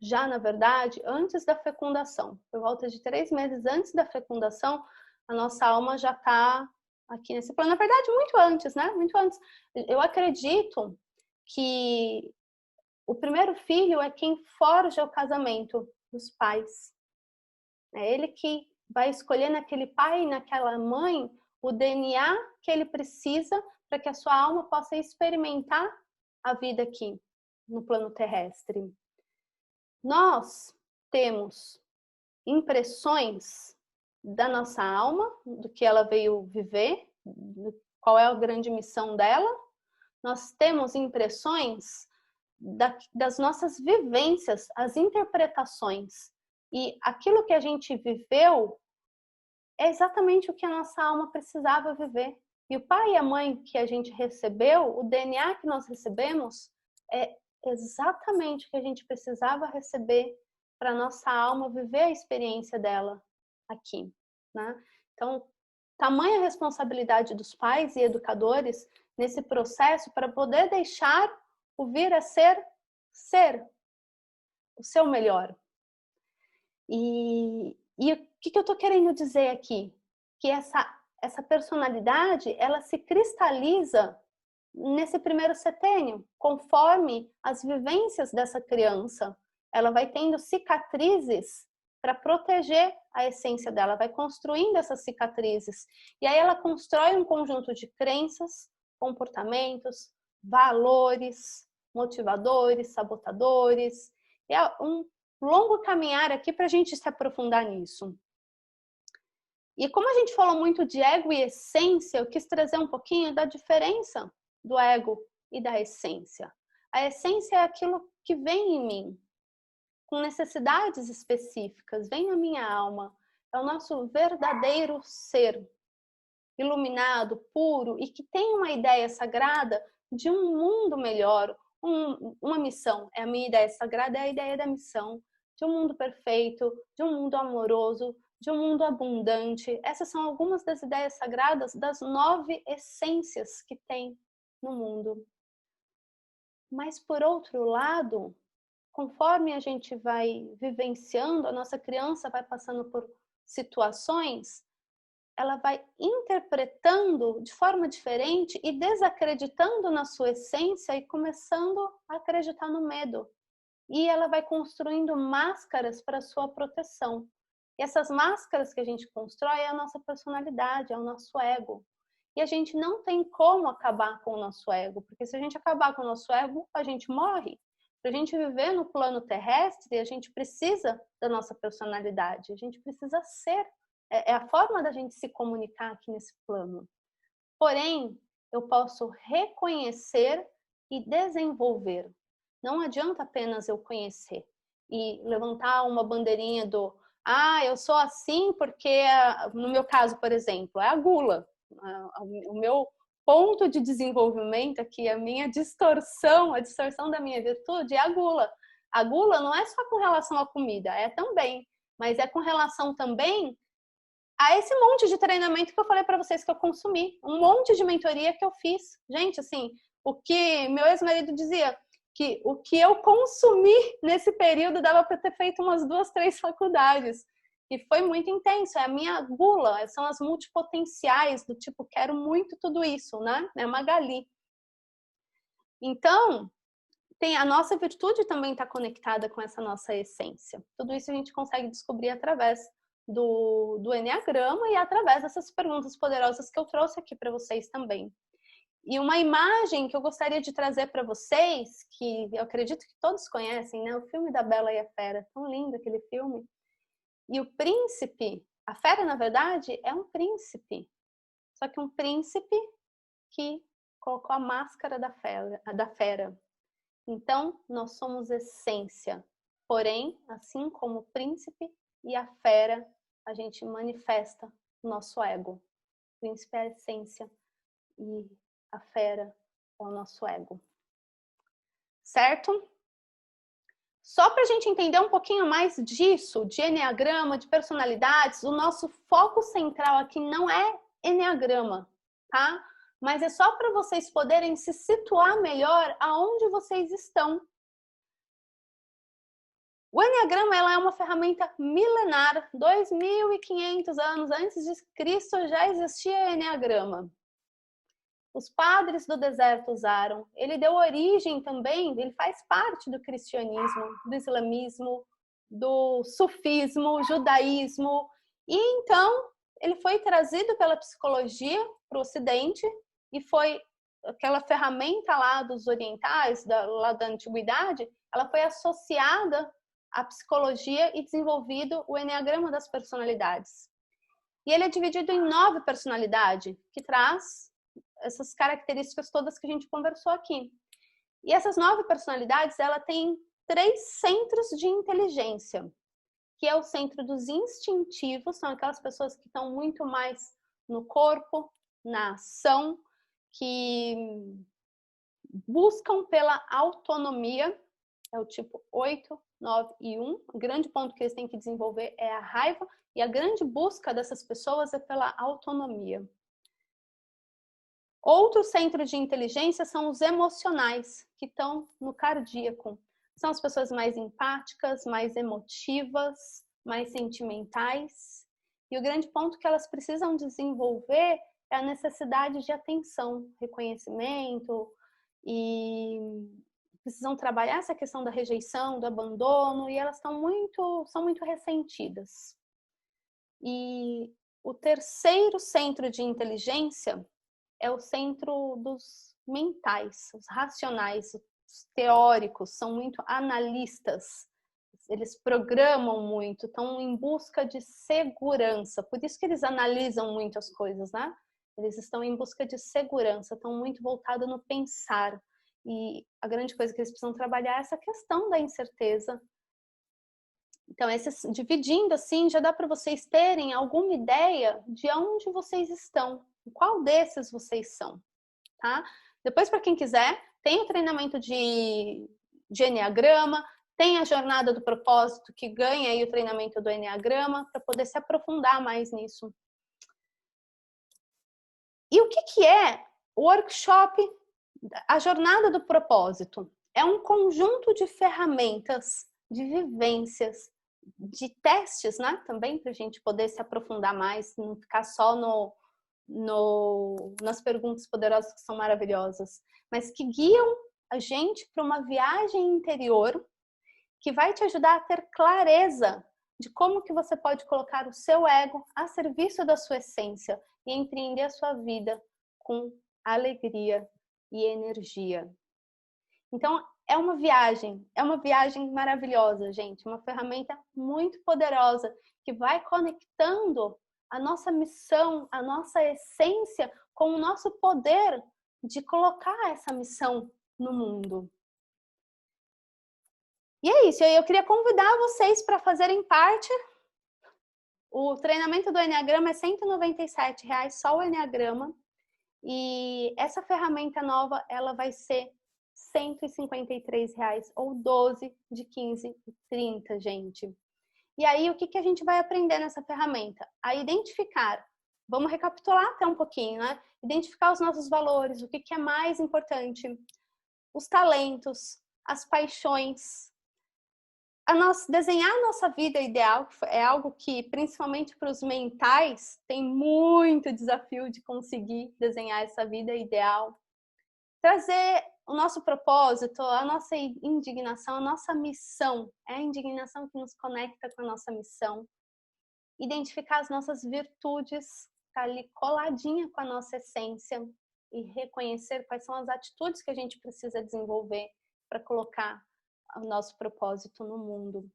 já, na verdade, antes da fecundação. Por volta de 3 meses antes da fecundação, a nossa alma já está aqui nesse plano. Na verdade, muito antes, né? Muito antes. Eu acredito que o primeiro filho é quem forja o casamento dos pais. É ele que vai escolher naquele pai e naquela mãe o DNA que ele precisa para que a sua alma possa experimentar a vida aqui no plano terrestre. Nós temos impressões da nossa alma, do que ela veio viver, qual é a grande missão dela. Nós temos impressões das nossas vivências, as interpretações. E aquilo que a gente viveu é exatamente o que a nossa alma precisava viver. E o pai e a mãe que a gente recebeu, o DNA que nós recebemos, é exatamente o que a gente precisava receber para a nossa alma viver a experiência dela aqui, né? Então, tamanha responsabilidade dos pais e educadores nesse processo para poder deixar o vir a ser o seu melhor. E o que eu estou querendo dizer aqui? Que essa personalidade, ela se cristaliza nesse primeiro setênio, conforme as vivências dessa criança. Ela vai tendo cicatrizes para proteger a essência dela, vai construindo essas cicatrizes. E aí ela constrói um conjunto de crenças, comportamentos, valores, motivadores, sabotadores. É um longo caminhar aqui para a gente se aprofundar nisso. E como a gente falou muito de ego e essência, eu quis trazer um pouquinho da diferença do ego e da essência. A essência é aquilo que vem em mim, com necessidades específicas, vem na minha alma. É o nosso verdadeiro ser, iluminado, puro, e que tem uma ideia sagrada de um mundo melhor, uma missão. A minha ideia sagrada é a ideia da missão, de um mundo perfeito, de um mundo amoroso, de um mundo abundante. Essas são algumas das ideias sagradas das 9 essências que tem no mundo. Mas, por outro lado, conforme a gente vai vivenciando, a nossa criança vai passando por situações, ela vai interpretando de forma diferente e desacreditando na sua essência e começando a acreditar no medo. E ela vai construindo máscaras para sua proteção. E essas máscaras que a gente constrói é a nossa personalidade, é o nosso ego. E a gente não tem como acabar com o nosso ego, porque se a gente acabar com o nosso ego, a gente morre. Para a gente viver no plano terrestre, a gente precisa da nossa personalidade, a gente precisa ser. É a forma da gente se comunicar aqui nesse plano. Porém, eu posso reconhecer e desenvolver. Não adianta apenas eu conhecer e levantar uma bandeirinha do eu sou assim porque, no meu caso, por exemplo, é a gula. O meu ponto de desenvolvimento aqui, a minha distorção, a distorção da minha virtude é a gula. A gula não é só com relação à comida, é também, mas é com relação também a esse monte de treinamento que eu falei para vocês que eu consumi, um monte de mentoria que eu fiz. Gente, assim, o que meu ex-marido dizia, que o que eu consumi nesse período dava para ter feito umas 2, 3 faculdades. E foi muito intenso, é a minha gula, são as multipotenciais, do tipo, quero muito tudo isso, né? É uma Magali. Então, a nossa virtude também está conectada com essa nossa essência. Tudo isso a gente consegue descobrir através do Enneagrama e através dessas perguntas poderosas que eu trouxe aqui para vocês também. E uma imagem que eu gostaria de trazer para vocês, que eu acredito que todos conhecem, né? O filme da Bela e a Fera, tão lindo aquele filme. E o príncipe, a fera na verdade é um príncipe, só que um príncipe que colocou a máscara da fera. Então, nós somos essência, porém, assim como o príncipe e a fera, a gente manifesta o nosso ego. O príncipe é a essência e a fera é o nosso ego. Certo? Só para a gente entender um pouquinho mais disso, de Enneagrama, de personalidades, o nosso foco central aqui não é Enneagrama, tá? Mas é só para vocês poderem se situar melhor aonde vocês estão. O Enneagrama ela é uma ferramenta milenar, 2.500 anos antes de Cristo já existia Enneagrama. Os padres do deserto usaram. Ele deu origem também, ele faz parte do cristianismo, do islamismo, do sufismo, judaísmo. E então, ele foi trazido pela psicologia para o Ocidente e foi aquela ferramenta lá dos orientais, lá da antiguidade, ela foi associada à psicologia e desenvolvido o Eneagrama das personalidades. E ele é dividido em 9 personalidades, que traz essas características todas que a gente conversou aqui. E essas 9 personalidades, ela tem 3 centros de inteligência, que é o centro dos instintivos, são aquelas pessoas que estão muito mais no corpo, na ação, que buscam pela autonomia, é o tipo 8, 9 e 1. O grande ponto que eles têm que desenvolver é a raiva, e a grande busca dessas pessoas é pela autonomia. Outro centro de inteligência são os emocionais, que estão no cardíaco. São as pessoas mais empáticas, mais emotivas, mais sentimentais. E o grande ponto que elas precisam desenvolver é a necessidade de atenção, reconhecimento, e precisam trabalhar essa questão da rejeição, do abandono, e elas são muito ressentidas. E o terceiro centro de inteligência é o centro dos mentais, os racionais, os teóricos, são muito analistas, eles programam muito, estão em busca de segurança, por isso que eles analisam muito as coisas, né? Eles estão em busca de segurança, estão muito voltados no pensar. E a grande coisa que eles precisam trabalhar é essa questão da incerteza. Então, dividindo assim, já dá para vocês terem alguma ideia de onde vocês estão, qual desses vocês são, tá? Depois, para quem quiser, tem o treinamento de Eneagrama, tem a jornada do propósito, que ganha aí o treinamento do Eneagrama, para poder se aprofundar mais nisso. E o que é o workshop, a jornada do propósito? É um conjunto de ferramentas, de vivências, de testes, né? Também para a gente poder se aprofundar mais, não ficar só nas perguntas poderosas que são maravilhosas, mas que guiam a gente para uma viagem interior que vai te ajudar a ter clareza de como que você pode colocar o seu ego a serviço da sua essência e empreender a sua vida com alegria e energia. Então, é uma viagem maravilhosa, gente, uma ferramenta muito poderosa que vai conectando a nossa missão, a nossa essência com o nosso poder de colocar essa missão no mundo. E é isso, eu queria convidar vocês para fazerem parte. O treinamento do Eneagrama é R$197, só o Eneagrama. E essa ferramenta nova, ela vai ser R$153, ou 12 de 15 e 30, gente. E aí, o que a gente vai aprender nessa ferramenta? A identificar, vamos recapitular até um pouquinho, né? Identificar os nossos valores, o que é mais importante, os talentos, as paixões, desenhar a nossa vida ideal, que é algo que, principalmente para os mentais, tem muito desafio de conseguir desenhar essa vida ideal. Trazer o nosso propósito, a nossa indignação, a nossa missão. É a indignação que nos conecta com a nossa missão. Identificar as nossas virtudes, tá ali coladinha com a nossa essência, e reconhecer quais são as atitudes que a gente precisa desenvolver para colocar o nosso propósito no mundo.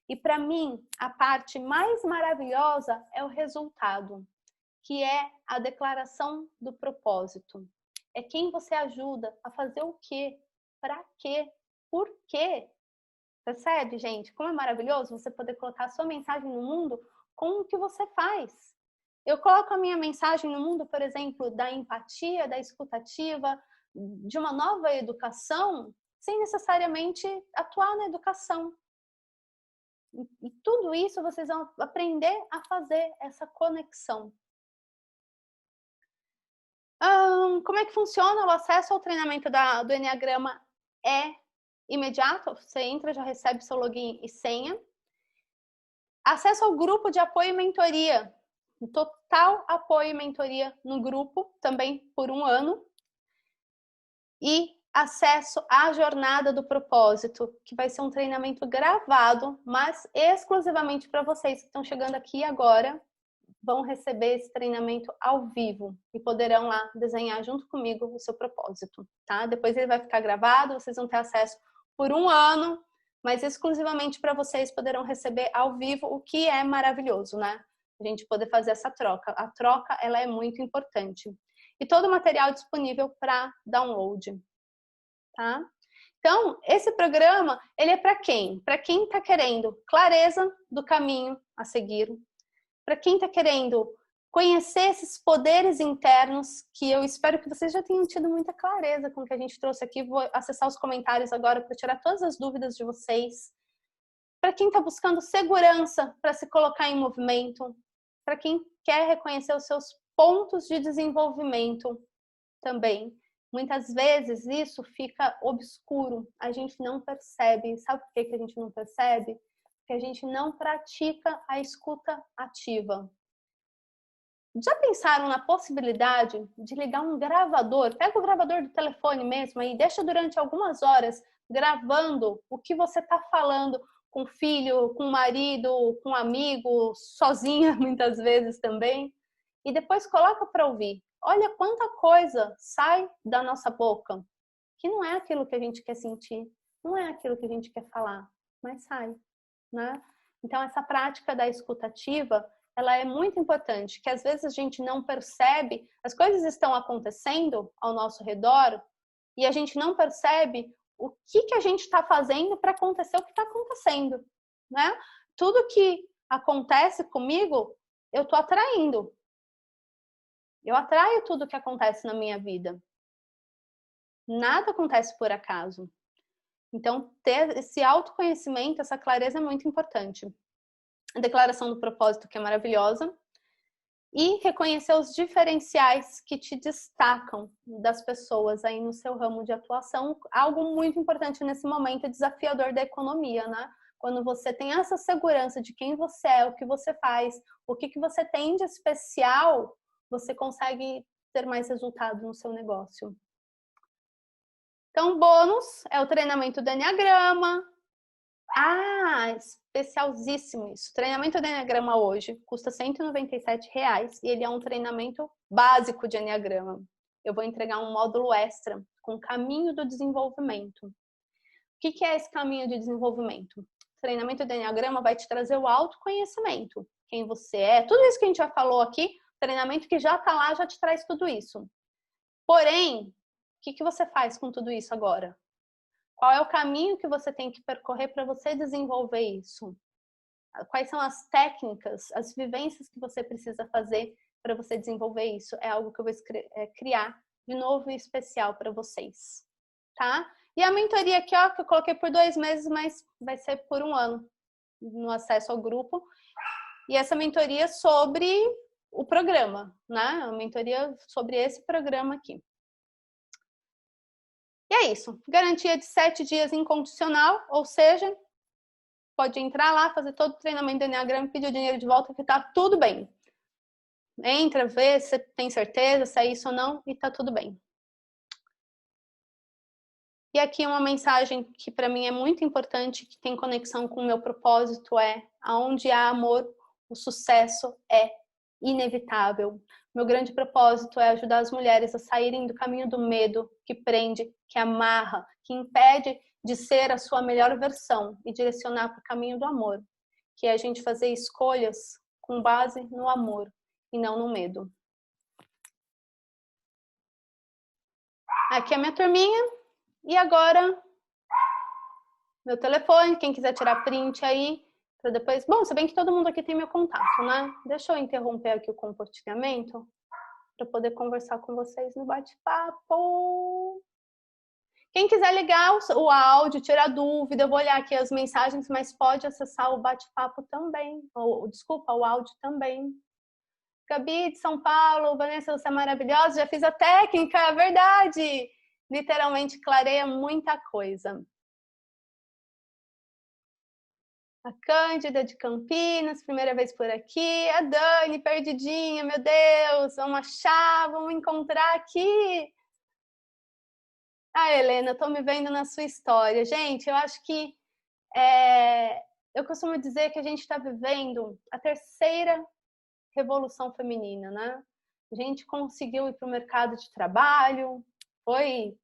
E para mim, a parte mais maravilhosa é o resultado, que é a declaração do propósito. É quem você ajuda a fazer o quê, para quê, por quê. Percebe, gente? Como é maravilhoso você poder colocar a sua mensagem no mundo com o que você faz. Eu coloco a minha mensagem no mundo, por exemplo, da empatia, da escutativa, de uma nova educação, sem necessariamente atuar na educação. E tudo isso vocês vão aprender a fazer essa conexão. Como é que funciona o acesso ao treinamento do Eneagrama? É imediato, você entra, já recebe seu login e senha. Acesso ao grupo de apoio e mentoria. Total apoio e mentoria no grupo, também por 1 ano. E acesso à jornada do propósito, que vai ser um treinamento gravado, mas exclusivamente para vocês que estão chegando aqui agora. vão receber esse treinamento ao vivo e poderão lá desenhar junto comigo o seu propósito, tá? Depois ele vai ficar gravado, vocês vão ter acesso por 1 ano, mas exclusivamente para vocês poderão receber ao vivo, o que é maravilhoso, né? A gente poder fazer essa troca. A troca, ela é muito importante. E todo o material disponível para download, tá? Então, esse programa, ele é para quem? Para quem está querendo clareza do caminho a seguir, para quem está querendo conhecer esses poderes internos, que eu espero que vocês já tenham tido muita clareza com o que a gente trouxe aqui. Vou acessar os comentários agora para tirar todas as dúvidas de vocês. Para quem está buscando segurança para se colocar em movimento, para quem quer reconhecer os seus pontos de desenvolvimento também. Muitas vezes isso fica obscuro, a gente não percebe. Sabe por que a gente não percebe? Porque a gente não pratica a escuta ativa. Já pensaram na possibilidade de ligar um gravador? Pega o gravador do telefone mesmo e deixa durante algumas horas gravando o que você está falando com o filho, com o marido, com um amigo, sozinha muitas vezes também. E depois coloca para ouvir. Olha quanta coisa sai da nossa boca, que não é aquilo que a gente quer sentir, não é aquilo que a gente quer falar, mas sai, né? Então, essa prática da escuta ativa, ela é muito importante, que às vezes a gente não percebe, as coisas estão acontecendo ao nosso redor e a gente não percebe o que a gente está fazendo para acontecer o que está acontecendo, né? Tudo que acontece comigo, eu estou atraindo. Eu atraio tudo que acontece na minha vida. Nada acontece por acaso. Então, ter esse autoconhecimento, essa clareza é muito importante. A declaração do propósito, que é maravilhosa. E reconhecer os diferenciais que te destacam das pessoas aí no seu ramo de atuação. Algo muito importante nesse momento desafiador da economia, né? Quando você tem essa segurança de quem você é, o que você faz, o que você tem de especial, você consegue ter mais resultado no seu negócio. Então, bônus é o treinamento do Enneagrama. Ah, especialzíssimo isso. O treinamento do Enneagrama hoje custa R$197 e ele é um treinamento básico de Enneagrama. Eu vou entregar um módulo extra com caminho do desenvolvimento. O que é esse caminho de desenvolvimento? O treinamento do Enneagrama vai te trazer o autoconhecimento. Quem você é, tudo isso que a gente já falou aqui, treinamento que já está lá, já te traz tudo isso. Porém, o que você faz com tudo isso agora? Qual é o caminho que você tem que percorrer para você desenvolver isso? Quais são as técnicas, as vivências que você precisa fazer para você desenvolver isso? É algo que eu vou criar de novo e especial para vocês, tá? E a mentoria aqui, ó, que eu coloquei por 2 meses, mas vai ser por 1 ano no acesso ao grupo. E essa mentoria sobre o programa, né? A mentoria sobre esse programa aqui. E é isso. Garantia de 7 dias incondicional, ou seja, pode entrar lá, fazer todo o treinamento do Enneagrama e pedir o dinheiro de volta, que tá tudo bem. Entra, vê se tem certeza se é isso ou não e tá tudo bem. E aqui uma mensagem que para mim é muito importante, que tem conexão com o meu propósito, é: aonde há amor, o sucesso é inevitável. Meu grande propósito é ajudar as mulheres a saírem do caminho do medo, que prende, que amarra, que impede de ser a sua melhor versão e direcionar para o caminho do amor, que é a gente fazer escolhas com base no amor e não no medo. Aqui é a minha turminha. E agora, meu telefone, quem quiser tirar print aí, para depois... Bom, se bem que todo mundo aqui tem meu contato, né? Deixa eu interromper aqui o compartilhamento para poder conversar com vocês no bate-papo. Quem quiser ligar o áudio, tirar dúvida, eu vou olhar aqui as mensagens, mas pode acessar o bate-papo também. Desculpa, o áudio também. Gabi de São Paulo, Vanessa, você é maravilhosa, já fiz a técnica, é verdade! Literalmente clareia muita coisa. A Cândida de Campinas, primeira vez por aqui. A Dani, perdidinha, meu Deus, vamos achar, vamos encontrar aqui. Ah, Helena, eu tô me vendo na sua história. Gente, eu acho que eu costumo dizer que a gente está vivendo a terceira revolução feminina, né? A gente conseguiu ir para o mercado de trabalho, foi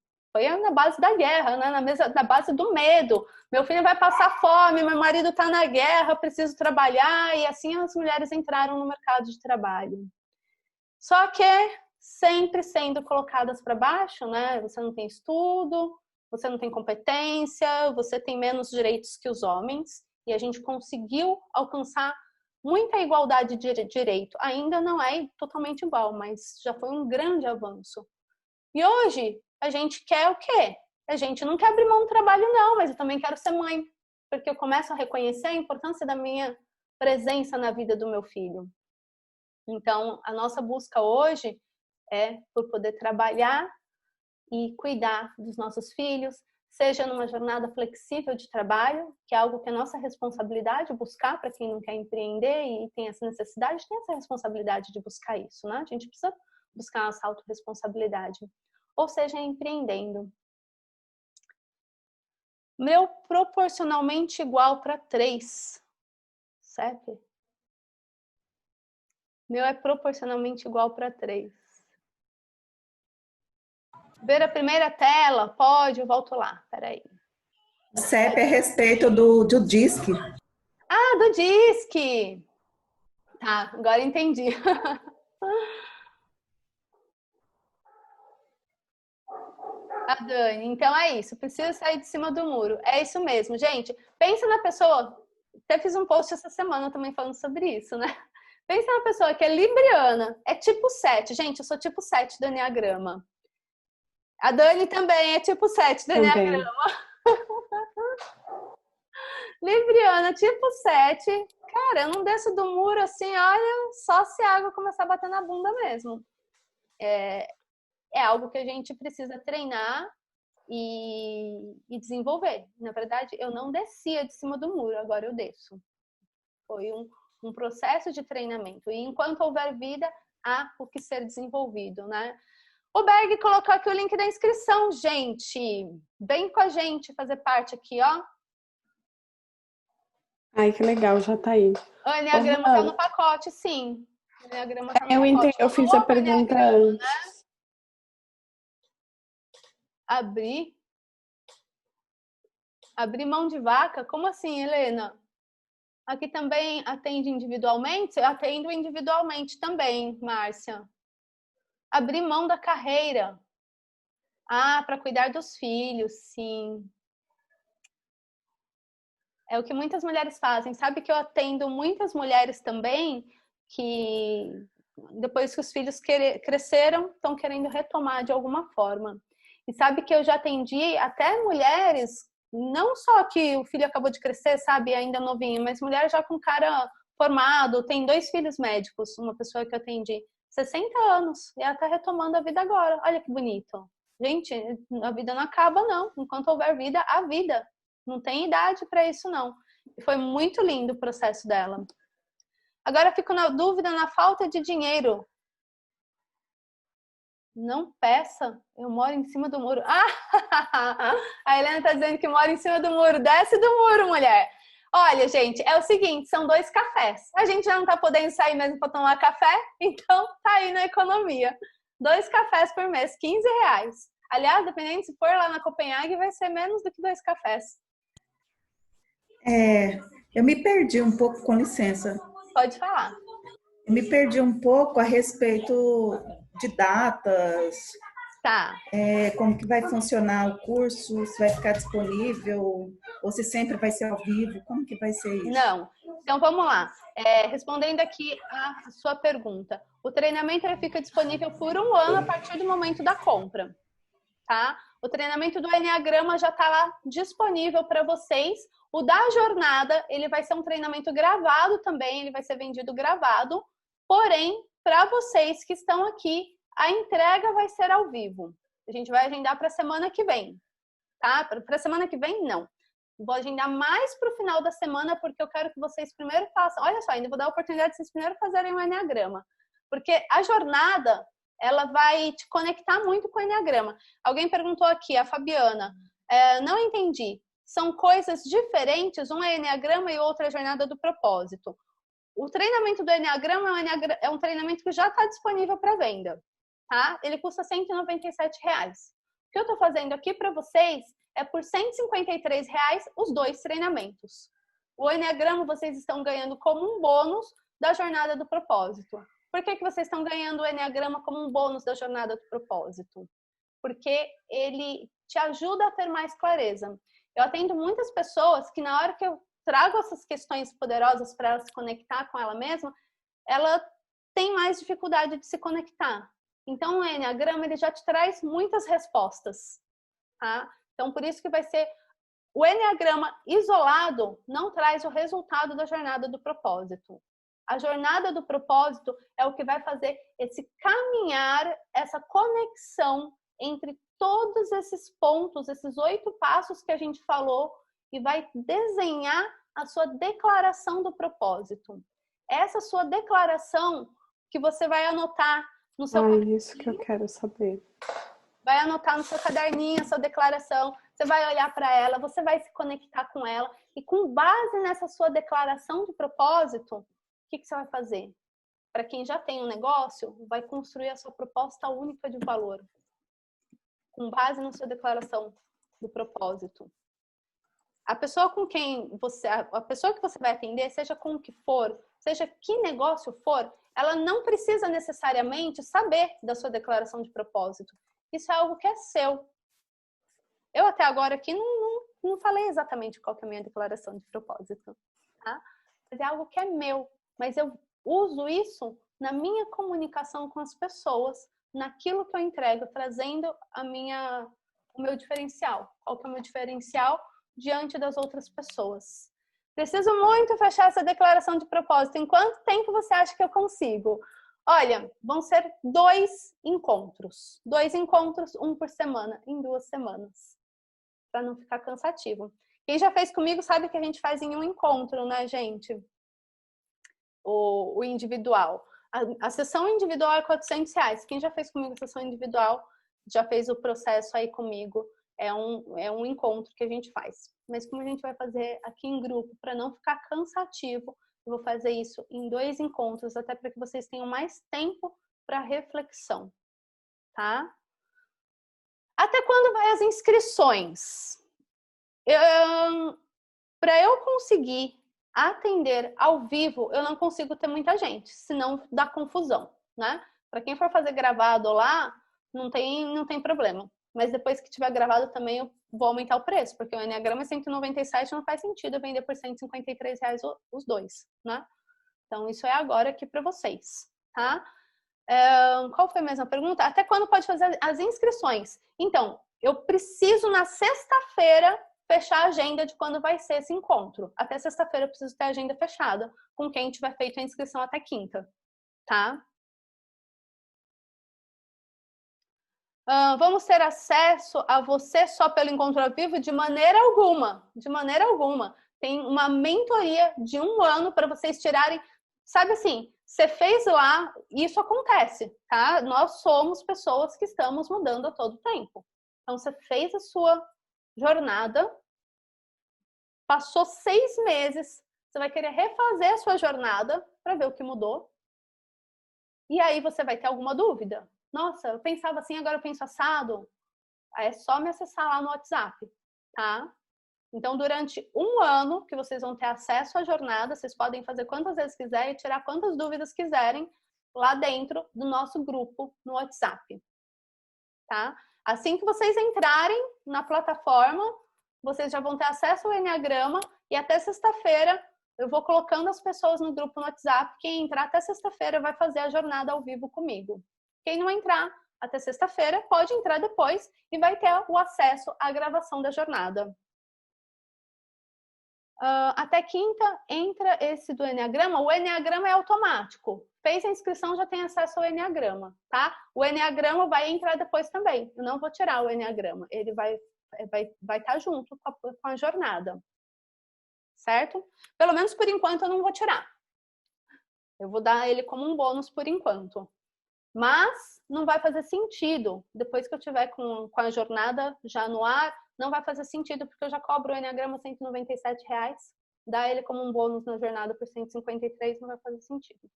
na base da guerra, né? Na base do medo. Meu filho vai passar fome, meu marido está na guerra, preciso trabalhar, e assim as mulheres entraram no mercado de trabalho. Só que sempre sendo colocadas para baixo, né? Você não tem estudo, você não tem competência, você tem menos direitos que os homens, e a gente conseguiu alcançar muita igualdade de direito. Ainda não é totalmente igual, mas já foi um grande avanço. E hoje, a gente quer o quê? A gente não quer abrir mão do trabalho, não, mas eu também quero ser mãe, porque eu começo a reconhecer a importância da minha presença na vida do meu filho. Então, a nossa busca hoje é por poder trabalhar e cuidar dos nossos filhos, seja numa jornada flexível de trabalho, que é algo que é nossa responsabilidade buscar para quem não quer empreender e tem essa necessidade, tem essa responsabilidade de buscar isso, né? A gente precisa buscar essa autorresponsabilidade. Ou seja, empreendendo. Meu proporcionalmente igual para 3. CEP? Meu é proporcionalmente igual para 3. Ver a primeira tela? Pode, eu volto lá. Peraí. CEP é a respeito do DISC. Ah, do DISC! Tá, agora entendi. A Dani, então é isso, precisa sair de cima do muro. É isso mesmo, gente. Pensa na pessoa, até fiz um post essa semana também falando sobre isso, né? Pensa na pessoa que é libriana, é tipo 7. Gente, eu sou tipo 7 do Enneagrama. A Dani também é tipo 7 do Enneagrama. Libriana, tipo 7. Cara, eu não desço do muro assim, olha, só se a água começar a bater na bunda mesmo. É algo que a gente precisa treinar e desenvolver. Na verdade, eu não descia de cima do muro, agora eu desço. Foi um processo de treinamento. E enquanto houver vida, há o que ser desenvolvido, né? O Berg colocou aqui o link da inscrição, gente. Vem com a gente fazer parte aqui, ó. Ai, que legal, já tá aí. O Enneagrama tá no pacote, sim. O Enneagrama tá no pacote. Entendi, eu fiz a pergunta antes. Né? Abrir mão de vaca? Como assim, Helena? Aqui também atende individualmente? Eu atendo individualmente também, Márcia. Abrir mão da carreira. Ah, para cuidar dos filhos, sim. É o que muitas mulheres fazem. Sabe que eu atendo muitas mulheres também que, depois que os filhos cresceram, estão querendo retomar de alguma forma. E sabe que eu já atendi até mulheres, não só que o filho acabou de crescer, sabe, ainda novinho, mas mulher já com cara formado, tem 2 filhos médicos, uma pessoa que eu atendi, 60 anos, e ela tá retomando a vida agora. Olha que bonito. Gente, a vida não acaba, não. Enquanto houver vida, há vida. Não tem idade para isso, não. E foi muito lindo o processo dela. Agora eu fico na dúvida na falta de dinheiro. Não peça, eu moro em cima do muro. Ah, a Helena tá dizendo que mora em cima do muro. Desce do muro, mulher. Olha, gente, é o seguinte, são 2 cafés. A gente já não tá podendo sair mesmo para tomar café, então tá aí na economia. 2 cafés por mês, R$15. Aliás, dependendo se for lá na Copenhague, vai ser menos do que 2 cafés. Eu me perdi um pouco, com licença. Pode falar. Eu me perdi um pouco a respeito de datas. Tá. Como que vai funcionar o curso, se vai ficar disponível, ou se sempre vai ser ao vivo, como que vai ser isso? Não. Então, vamos lá. Respondendo aqui a sua pergunta. O treinamento ele fica disponível por 1 ano a partir do momento da compra, tá? O treinamento do Enneagrama já está lá disponível para vocês. O da jornada, ele vai ser um treinamento gravado também, ele vai ser vendido gravado. Porém, para vocês que estão aqui, a entrega vai ser ao vivo. A gente vai agendar para a semana que vem, tá? Para a semana que vem, não. Vou agendar mais para o final da semana, porque eu quero que vocês primeiro façam... Olha só, ainda vou dar a oportunidade de vocês primeiro fazerem o Enneagrama. Porque a jornada, ela vai te conectar muito com o Enneagrama. Alguém perguntou aqui, a Fabiana. Não entendi. São coisas diferentes? Um é Enneagrama e o outro é a jornada do propósito. O treinamento do Enneagrama é um treinamento que já está disponível para venda, tá? Ele custa R$ 197. O que eu estou fazendo aqui para vocês é por R$ 153 os 2 treinamentos. O Enneagrama vocês estão ganhando como um bônus da Jornada do Propósito. Por que vocês estão ganhando o Enneagrama como um bônus da Jornada do Propósito? Porque ele te ajuda a ter mais clareza. Eu atendo muitas pessoas que na hora que eu trago essas questões poderosas para ela se conectar com ela mesma, ela tem mais dificuldade de se conectar. Então, o Enneagrama, ele já te traz muitas respostas, tá? Então, por isso que vai ser... O Enneagrama isolado não traz o resultado da Jornada do Propósito. A Jornada do Propósito é o que vai fazer esse caminhar, essa conexão entre todos esses pontos, esses 8 passos que a gente falou, e vai desenhar a sua declaração do propósito. Essa sua declaração que você vai anotar no seu caderninho. Isso que eu quero saber. Vai anotar no seu caderninho a sua declaração, você vai olhar para ela, você vai se conectar com ela, e com base nessa sua declaração de propósito, o que você vai fazer? Para quem já tem um negócio, vai construir a sua proposta única de valor, com base na sua declaração do propósito. A pessoa com quem a pessoa que você vai atender, seja com o que for, seja que negócio for, ela não precisa necessariamente saber da sua declaração de propósito. Isso é algo que é seu. Eu até agora aqui não falei exatamente qual que é a minha declaração de propósito, tá? Mas é algo que é meu. Mas eu uso isso na minha comunicação com as pessoas, naquilo que eu entrego, trazendo o meu diferencial. Qual que é o meu diferencial diante das outras pessoas? Preciso muito fechar essa declaração de propósito. Em quanto tempo você acha que eu consigo? Olha, vão ser 2 encontros. 2 encontros, 1 por semana, em 2 semanas. Para não ficar cansativo. Quem já fez comigo sabe que a gente faz em um encontro, né, gente? O individual. A sessão individual é R$400. Quem já fez comigo a sessão individual, já fez o processo aí comigo. É um encontro que a gente faz. Mas como a gente vai fazer aqui em grupo, para não ficar cansativo, eu vou fazer isso em 2 encontros, até para que vocês tenham mais tempo para reflexão, tá? Até quando vai as inscrições? Para eu conseguir atender ao vivo, eu não consigo ter muita gente, senão dá confusão, né? Para quem for fazer gravado lá, não tem problema. Mas depois que tiver gravado também eu vou aumentar o preço, porque o Enneagrama é 197, não faz sentido eu vender por R$153 os 2, né? Então isso é agora aqui para vocês, tá? Qual foi a mesma pergunta? Até quando pode fazer as inscrições? Então, eu preciso na sexta-feira fechar a agenda de quando vai ser esse encontro. Até sexta-feira eu preciso ter a agenda fechada com quem tiver feito a inscrição até quinta, tá? Vamos ter acesso a você só pelo encontro ao vivo? De maneira alguma. De maneira alguma. Tem uma mentoria de 1 ano para vocês tirarem... Sabe assim, você fez lá, isso acontece, tá? Nós somos pessoas que estamos mudando a todo tempo. Então, você fez a sua jornada, passou 6 meses, você vai querer refazer a sua jornada para ver o que mudou. E aí você vai ter alguma dúvida. Nossa, eu pensava assim, agora eu penso assado. Aí é só me acessar lá no WhatsApp, tá? Então, durante 1 ano que vocês vão ter acesso à jornada, vocês podem fazer quantas vezes quiserem e tirar quantas dúvidas quiserem lá dentro do nosso grupo no WhatsApp, tá? Assim que vocês entrarem na plataforma, vocês já vão ter acesso ao Enneagrama e até sexta-feira eu vou colocando as pessoas no grupo no WhatsApp. Quem entrar até sexta-feira vai fazer a jornada ao vivo comigo. Quem não entrar até sexta-feira pode entrar depois e vai ter o acesso à gravação da jornada. Até quinta entra esse do Enneagrama. O Enneagrama é automático. Fez a inscrição, já tem acesso ao Enneagrama, tá? O Enneagrama vai entrar depois também. Eu não vou tirar o Enneagrama. Ele vai estar junto com a jornada. Certo? Pelo menos por enquanto eu não vou tirar. Eu vou dar ele como um bônus por enquanto. Mas não vai fazer sentido. Depois que eu tiver com a jornada já no ar, não vai fazer sentido, porque eu já cobro o Enneagrama R$197. dar ele como um bônus na jornada por 153 não vai fazer sentido.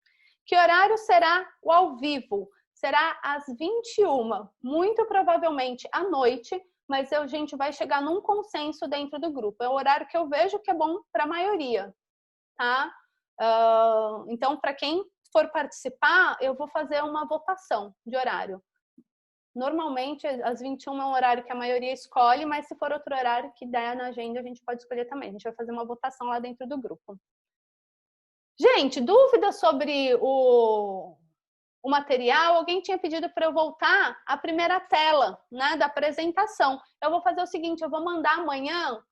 Que horário será o ao vivo? Será às 21, muito provavelmente à noite, mas a gente vai chegar num consenso dentro do grupo. É o horário que eu vejo que é bom para a maioria, tá? Então, para quem for participar, eu vou fazer uma votação de horário. Normalmente, às 21 é um horário que a maioria escolhe, mas se for outro horário que der na agenda, a gente pode escolher também. A gente vai fazer uma votação lá dentro do grupo. Gente, dúvida sobre o material? Alguém tinha pedido para eu voltar à primeira tela, né, da apresentação. Eu vou fazer o seguinte, eu vou mandar amanhã,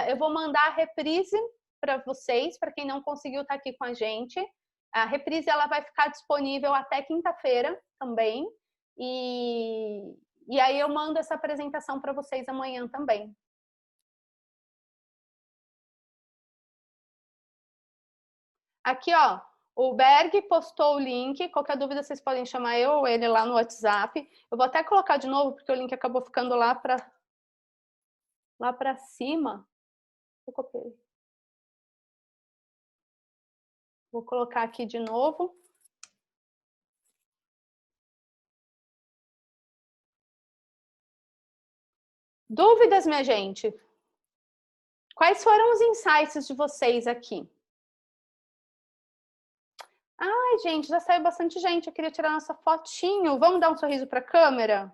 eu vou mandar a reprise para vocês, para quem não conseguiu estar aqui com a gente. A reprise ela vai ficar disponível até quinta-feira também. E aí eu mando essa apresentação para vocês amanhã também. Aqui, ó, o Berg postou o link. Qualquer dúvida, vocês podem chamar eu ou ele lá no WhatsApp. Eu vou até colocar de novo, porque o link acabou ficando lá para cima. Eu copiei. Vou colocar aqui de novo. Dúvidas, minha gente? Quais foram os insights de vocês aqui? Ai, gente, já saiu bastante gente. Eu queria tirar nossa fotinho. Vamos dar um sorriso para a câmera?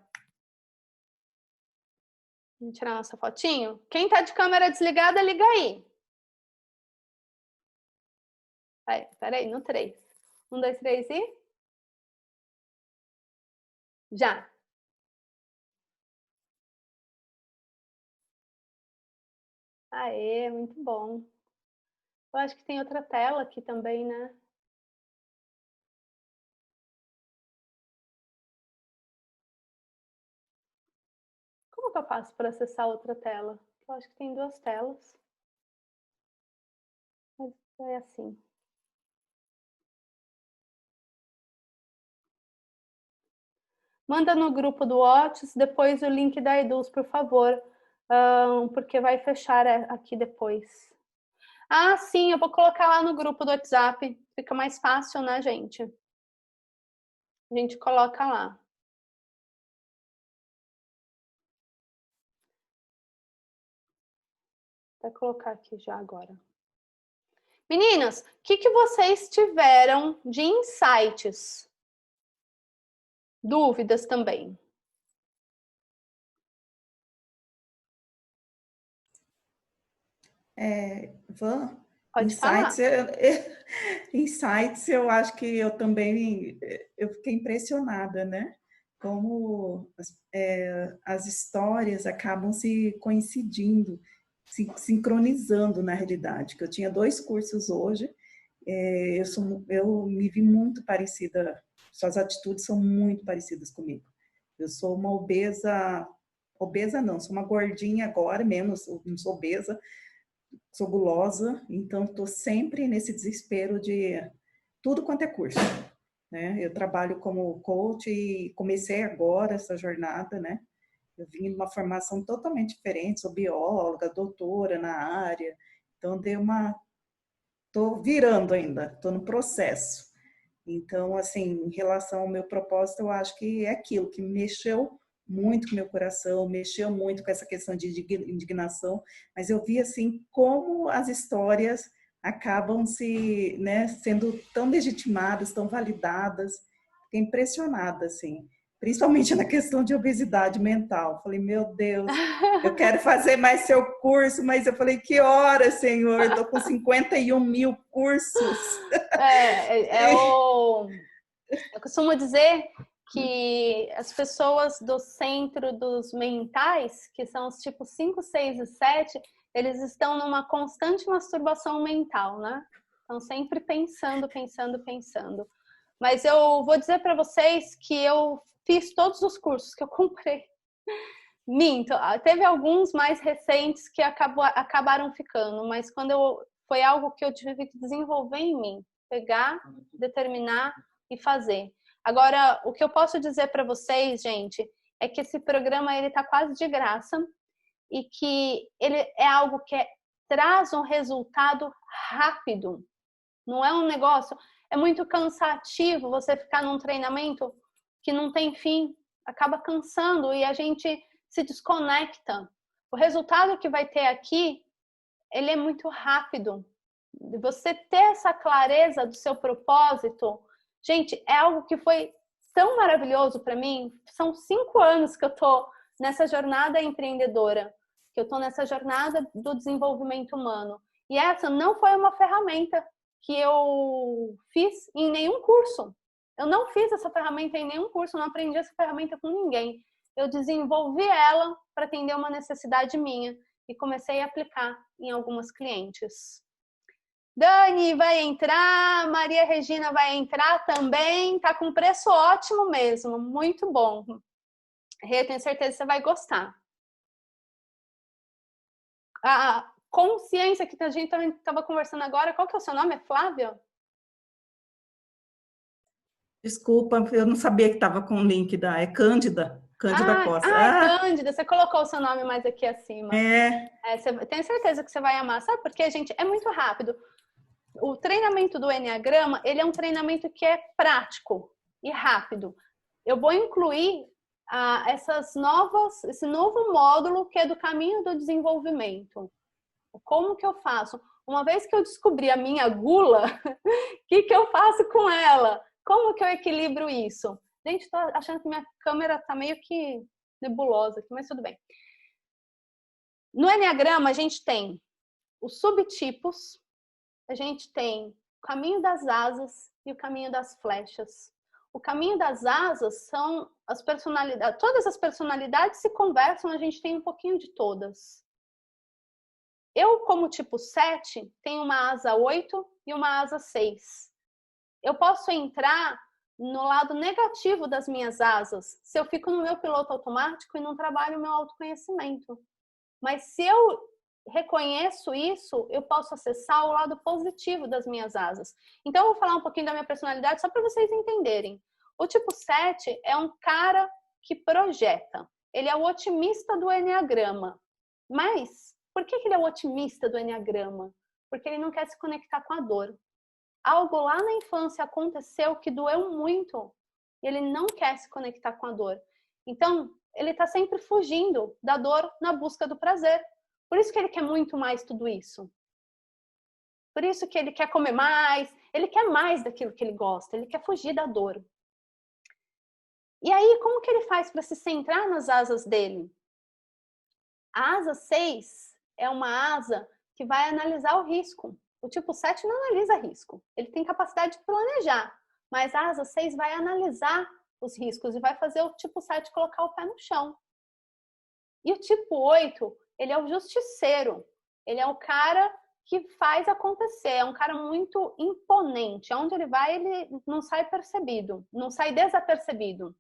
Vamos tirar nossa fotinho? Quem tá de câmera desligada, liga aí. Peraí, no 3. 1, 2, 3 e... Já. Aê, muito bom. Eu acho que tem outra tela aqui também, né? Como que eu faço para acessar outra tela? Eu acho que tem 2 telas. Mas é assim. Manda no grupo do WhatsApp, depois o link da Eduz, por favor. Porque vai fechar aqui depois. Ah, sim, eu vou colocar lá no grupo do WhatsApp. Fica mais fácil, né, gente? A gente coloca lá. Vou colocar aqui já agora. Meninas, o que vocês tiveram de insights? Dúvidas também. Van, Pode falar. Insights, eu acho que eu também eu fiquei impressionada, né? Como as histórias acabam se coincidindo, se sincronizando na realidade. Que eu tinha 2 cursos hoje, eu me vi muito parecida, suas atitudes são muito parecidas comigo. Eu sou uma obesa não, sou uma gordinha agora, menos, não sou obesa, sou gulosa, então estou sempre nesse desespero de tudo quanto é curso, né? Eu trabalho como coach e comecei agora essa jornada, né? Eu vim de uma formação totalmente diferente, sou bióloga, doutora na área, então estou virando ainda, estou no processo. Então, assim, em relação ao meu propósito, eu acho que é aquilo que mexeu muito com o meu coração, mexeu muito com essa questão de indignação, mas eu vi, assim, como as histórias acabam sendo tão legitimadas, tão validadas. Fiquei impressionada, assim, principalmente na questão de obesidade mental. Falei, meu Deus, eu quero fazer mais seu curso, mas eu falei, que hora, Senhor? Eu estou com 51 mil cursos. Eu costumo dizer que as pessoas do centro dos mentais, que são os tipos 5, 6 e 7, eles estão numa constante masturbação mental, né? Estão sempre pensando. Mas eu vou dizer para vocês que eu fiz todos os cursos que eu comprei. Minto, teve alguns mais recentes que acabaram ficando, mas foi algo que eu tive que desenvolver em mim, pegar, determinar e fazer. Agora, o que eu posso dizer para vocês, gente, é que esse programa ele tá quase de graça e que ele é algo que é traz um resultado rápido. Não é um negócio, é muito cansativo você ficar num treinamento que não tem fim, acaba cansando e a gente se desconecta. O resultado que vai ter aqui, ele é muito rápido. Você ter essa clareza do seu propósito, gente, é algo que foi tão maravilhoso para mim. São 5 anos que eu tô nessa jornada empreendedora, que eu tô nessa jornada do desenvolvimento humano. E essa não foi uma ferramenta que eu fiz em nenhum curso. Eu não fiz essa ferramenta em nenhum curso, não aprendi essa ferramenta com ninguém. Eu desenvolvi ela para atender uma necessidade minha e comecei a aplicar em algumas clientes. Dani vai entrar, Maria Regina vai entrar também, tá com preço ótimo mesmo, muito bom. Eu tenho certeza que você vai gostar. A consciência que a gente também estava conversando agora, qual que é o seu nome? É Flávia? Desculpa, eu não sabia que estava com o link da... É Cândida Costa. Cândida, você colocou o seu nome mais aqui acima. Tenho certeza que você vai amar. Sabe por quê, gente? É muito rápido. O treinamento do Enneagrama, ele é um treinamento que é prático e rápido. Eu vou incluir esse novo módulo que é do caminho do desenvolvimento. Como que eu faço? Uma vez que eu descobri a minha gula, o que eu faço com ela? Como que eu equilibro isso? Gente, tô achando que minha câmera tá meio que nebulosa aqui, mas tudo bem. No Enneagrama, a gente tem os subtipos, a gente tem o caminho das asas e o caminho das flechas. O caminho das asas são as personalidades, todas as personalidades se conversam, a gente tem um pouquinho de todas. Eu, como tipo 7, tenho uma asa 8 e uma asa 6. Eu posso entrar no lado negativo das minhas asas se eu fico no meu piloto automático e não trabalho o meu autoconhecimento. Mas se eu reconheço isso, eu posso acessar o lado positivo das minhas asas. Então, eu vou falar um pouquinho da minha personalidade só para vocês entenderem. O tipo 7 é um cara que projeta. Ele é o otimista do Enneagrama. Mas, por que ele é o otimista do Enneagrama? Porque ele não quer se conectar com a dor. Algo lá na infância aconteceu que doeu muito e ele não quer se conectar com a dor. Então, ele está sempre fugindo da dor na busca do prazer. Por isso que ele quer muito mais tudo isso. Por isso que ele quer comer mais, ele quer mais daquilo que ele gosta, ele quer fugir da dor. E aí, como que ele faz para se centrar nas asas dele? A asa 6 é uma asa que vai analisar o risco. O tipo 7 não analisa risco. Ele tem capacidade de planejar, mas a asa 6 vai analisar os riscos e vai fazer o tipo 7 colocar o pé no chão. E o tipo 8, ele é o justiceiro. Ele é o cara que faz acontecer. É um cara muito imponente. Onde ele vai, ele não sai percebido, não sai desapercebido.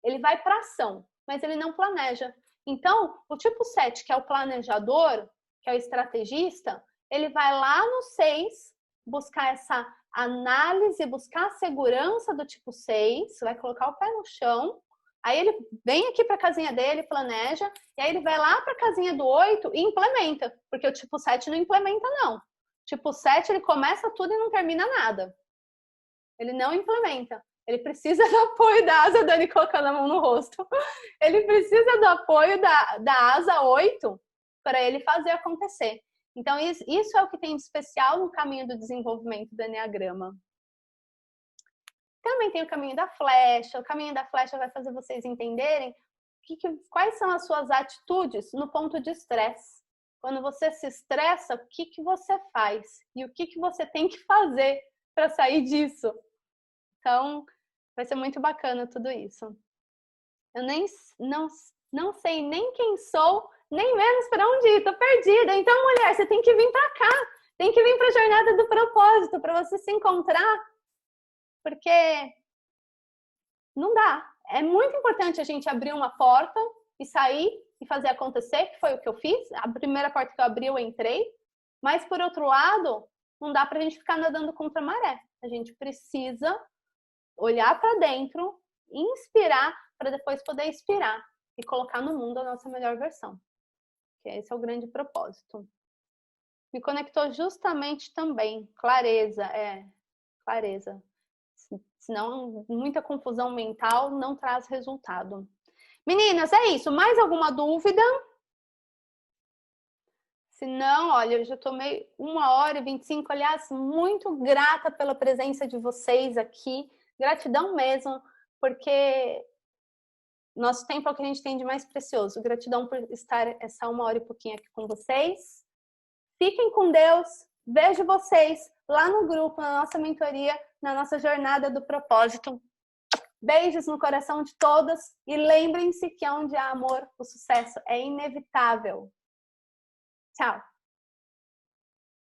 Ele vai para ação, mas ele não planeja. Então, o tipo 7, que é o planejador, que é o estrategista, ele vai lá no 6 buscar essa análise, buscar a segurança do tipo 6, vai colocar o pé no chão, aí ele vem aqui para a casinha dele, planeja, e aí ele vai lá para a casinha do 8 e implementa, porque o tipo 7 não implementa, não. O tipo 7, ele começa tudo e não termina nada. Ele não implementa. Ele precisa do apoio da asa, Dani colocando a mão no rosto. Ele precisa do apoio da asa 8 para ele fazer acontecer. Então, isso é o que tem de especial no caminho do desenvolvimento do Enneagrama. Também tem o caminho da flecha. O caminho da flecha vai fazer vocês entenderem quais são as suas atitudes no ponto de estresse. Quando você se estressa, o que você faz? E o que você tem que fazer para sair disso? Então, vai ser muito bacana tudo isso. Eu não sei nem quem sou, nem menos para onde ir, tô perdida. Então, mulher, você tem que vir para cá, tem que vir para a jornada do propósito, para você se encontrar, porque não dá. É muito importante a gente abrir uma porta e sair e fazer acontecer, que foi o que eu fiz. A primeira porta que eu abri, eu entrei. Mas, por outro lado, não dá para a gente ficar nadando contra a maré. A gente precisa olhar para dentro, inspirar, para depois poder expirar e colocar no mundo a nossa melhor versão. Que esse é o grande propósito. Me conectou justamente também. Clareza, clareza. Senão, muita confusão mental não traz resultado. Meninas, é isso. Mais alguma dúvida? Se não, olha, eu já tomei 1h25. Aliás, muito grata pela presença de vocês aqui. Gratidão mesmo, porque nosso tempo é o que a gente tem de mais precioso. Gratidão por estar essa 1h e pouquinho aqui com vocês. Fiquem com Deus. Vejo vocês lá no grupo, na nossa mentoria, na nossa jornada do propósito. Beijos no coração de todas e lembrem-se que onde há amor, o sucesso é inevitável. Tchau!